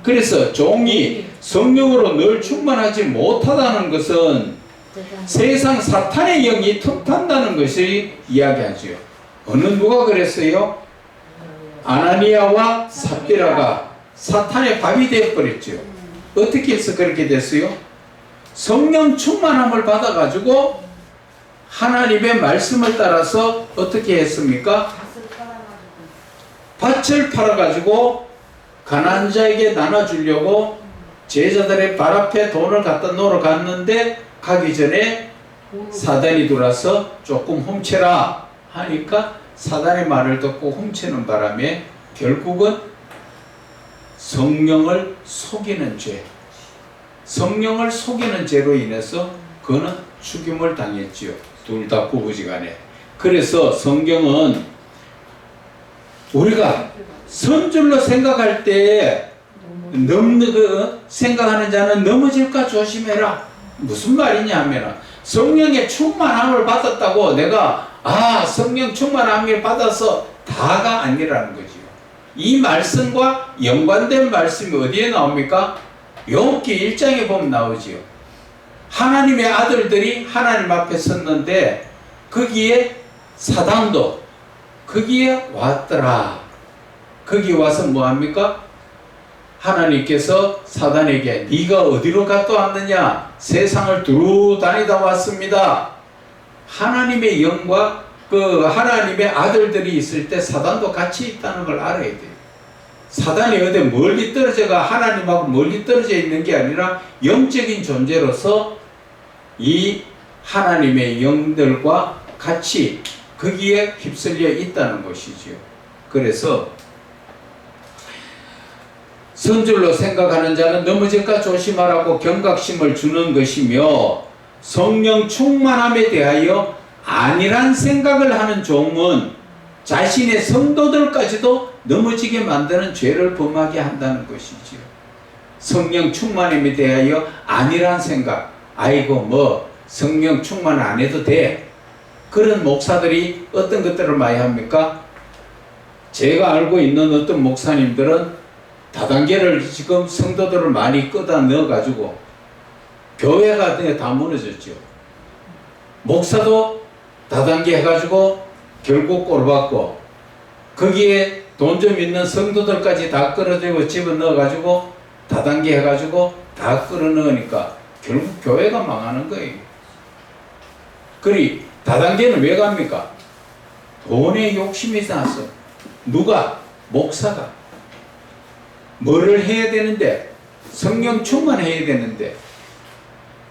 그래서 종이 성령으로 늘 충만하지 못하다는 것은 세상 사탄의 영이 틈탄다는 것을 이야기하죠. 어느 누가 그랬어요? 아나니아와 삽비라가 사탄의 밥이 되어버렸죠. 어떻게 해서 그렇게 됐어요? 성령 충만함을 받아가지고 하나님의 말씀을 따라서 어떻게 했습니까? 밭을 팔아가지고 가난한 자에게 나눠주려고 제자들의 발 앞에 돈을 갖다 놓으러 갔는데 가기 전에 사단이 들어와서 조금 훔쳐라 하니까 사단의 말을 듣고 훔치는 바람에 결국은 성령을 속이는 죄, 성령을 속이는 죄로 인해서 그는 죽임을 당했지요. 둘 다 부부지간에. 그래서 성경은 우리가 선줄로 생각할 때 생각하는 자는 넘어질까 조심해라. 무슨 말이냐 하면 성령의 충만함을 받았다고 내가 성령 충만함을 받아서 다가 아니라는 거지요. 이 말씀과 연관된 말씀이 어디에 나옵니까? 욥기 1장에 보면 나오지요. 하나님의 아들들이 하나님 앞에 섰는데 거기에 사단도 거기에 왔더라. 거기 와서 뭐합니까? 하나님께서 사단에게 네가 어디로 갔다 왔느냐? 세상을 두루 다니다 왔습니다. 하나님의 영과 그 하나님의 아들들이 있을 때 사단도 같이 있다는 걸 알아야 돼요. 사단이 어디 멀리 떨어져가 하나님하고 멀리 떨어져 있는 게 아니라 영적인 존재로서 이 하나님의 영들과 같이 거기에 휩쓸려 있다는 것이죠. 그래서 선줄로 생각하는 자는 넘어질까 조심하라고 경각심을 주는 것이며 성령 충만함에 대하여 안일한 생각을 하는 종은 자신의 성도들까지도 넘어지게 만드는 죄를 범하게 한다는 것이지요. 성령 충만함에 대하여 안일한 생각, 아이고 성령 충만 안 해도 돼. 그런 목사들이 어떤 것들을 많이 합니까? 제가 알고 있는 어떤 목사님들은 다단계를 지금 성도들을 많이 끄다 넣어가지고 교회가 다 무너졌죠. 목사도 다단계 해가지고 결국 꼴받고 거기에 돈 좀 있는 성도들까지 다 끌어들이고 집어넣어가지고 다단계 해가지고 다 끌어넣으니까 결국 교회가 망하는 거예요. 그리 다단계는 왜 갑니까? 돈에 욕심이 나서 누가? 목사가. 뭐를 해야 되는데? 성령 충만해야 되는데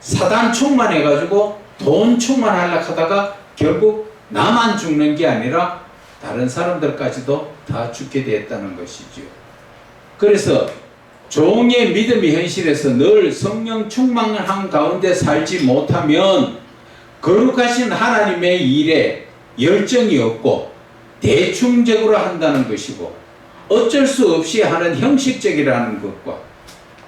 사단 충만해가지고 돈 충만하려고 하다가 결국 나만 죽는 게 아니라 다른 사람들까지도 다 죽게 되었다는 것이죠. 그래서 종의 믿음의 현실에서 늘 성령 충만한 가운데 살지 못하면 거룩하신 하나님의 일에 열정이 없고 대충적으로 한다는 것이고 어쩔 수 없이 하는 형식적이라는 것과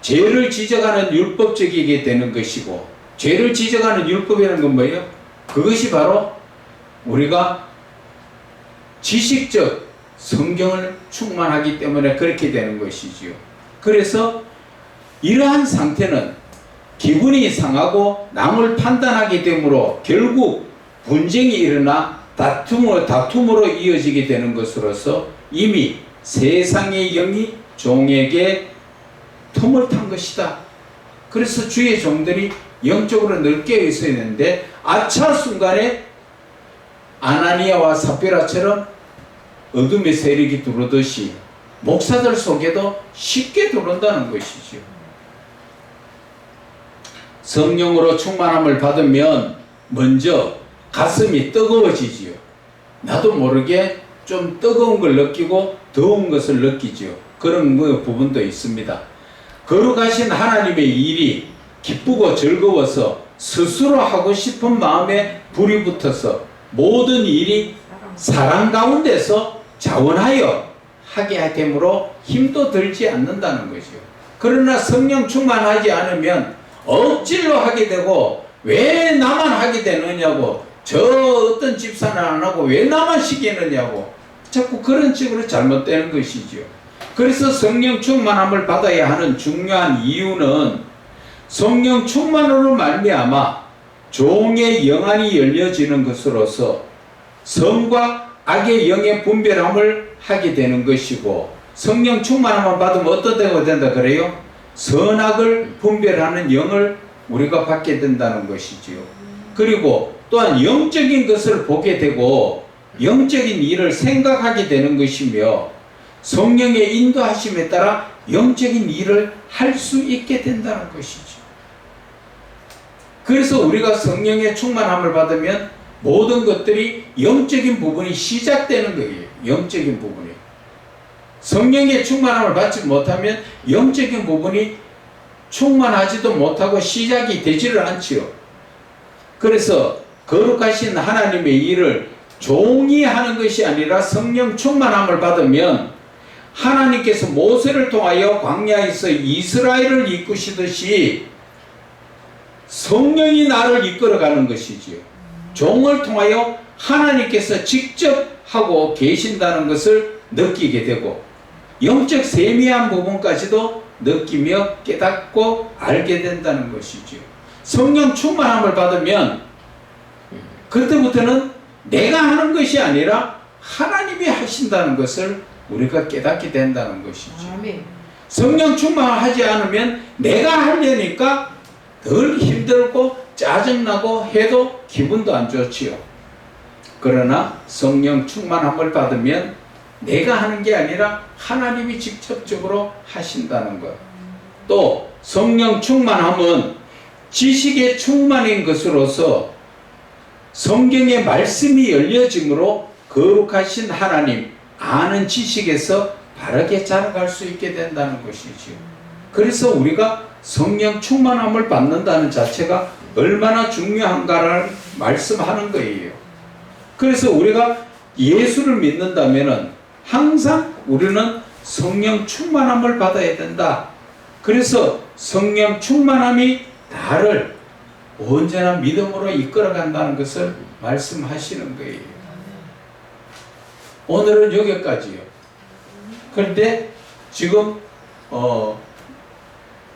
죄를 지적하는 율법적이게 되는 것이고 죄를 지적하는 율법이라는 건 뭐예요? 그것이 바로 우리가 지식적 성경을 충만하기 때문에 그렇게 되는 것이지요. 그래서 이러한 상태는 기분이 상하고 남을 판단하게 되므로 결국 분쟁이 일어나 다툼으로 이어지게 되는 것으로서 이미 세상의 영이 종에게 틈을 탄 것이다. 그래서 주의 종들이 영적으로 늘 깨어 있었는데 아차 순간에 아나니아와 삽비라처럼 어둠의 세력이 들어오듯이 목사들 속에도 쉽게 들어온다는 것이죠. 성령으로 충만함을 받으면 먼저 가슴이 뜨거워지지요. 나도 모르게 좀 뜨거운 걸 느끼고 더운 것을 느끼지요. 그런 부분도 있습니다. 거룩하신 하나님의 일이 기쁘고 즐거워서 스스로 하고 싶은 마음에 불이 붙어서 모든 일이 사랑 가운데서 자원하여 하게 되므로 힘도 들지 않는다는 것이요. 그러나 성령 충만하지 않으면 억지로 하게 되고 왜 나만 하게 되느냐고 저 어떤 집사는 안 하고 왜 나만 시키느냐고 자꾸 그런 식으로 잘못되는 것이죠. 그래서 성령 충만함을 받아야 하는 중요한 이유는 성령 충만으로 말미암아 종의 영안이 열려지는 것으로서 성과 악의 영의 분별함을 하게 되는 것이고 성령 충만함을 받으면 어떤 때가 된다 그래요? 선악을 분별하는 영을 우리가 받게 된다는 것이지요. 그리고 또한 영적인 것을 보게 되고 영적인 일을 생각하게 되는 것이며 성령의 인도하심에 따라 영적인 일을 할 수 있게 된다는 것이죠. 그래서 우리가 성령의 충만함을 받으면 모든 것들이 영적인 부분이 시작되는 거예요. 영적인 부분이. 성령의 충만함을 받지 못하면 영적인 부분이 충만하지도 못하고 시작이 되지를 않지요. 그래서 거룩하신 하나님의 일을 종이 하는 것이 아니라 성령 충만함을 받으면 하나님께서 모세를 통하여 광야에서 이스라엘을 이끄시듯이 성령이 나를 이끌어가는 것이지요. 종을 통하여 하나님께서 직접 하고 계신다는 것을 느끼게 되고 영적 세미한 부분까지도 느끼며 깨닫고 알게 된다는 것이지요. 성령 충만함을 받으면 그때부터는 내가 하는 것이 아니라 하나님이 하신다는 것을 우리가 깨닫게 된다는 것이죠. 아멘. 성령 충만하지 않으면 내가 하려니까 덜 힘들고 짜증나고 해도 기분도 안 좋지요. 그러나 성령 충만함을 받으면 내가 하는 게 아니라 하나님이 직접적으로 하신다는 것. 또 성령 충만함은 지식의 충만인 것으로서 성경의 말씀이 열려짐으로 거룩하신 하나님 아는 지식에서 바르게 자라갈 수 있게 된다는 것이지요. 그래서 우리가 성령 충만함을 받는다는 자체가 얼마나 중요한가를 말씀하는 거예요. 그래서 우리가 예수를 믿는다면 항상 우리는 성령 충만함을 받아야 된다. 그래서 성령 충만함이 나를 언제나 믿음으로 이끌어간다는 것을 말씀하시는 거예요. 오늘은 여기까지요. 그런데 지금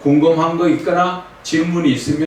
궁금한 거 있거나 질문이 있으면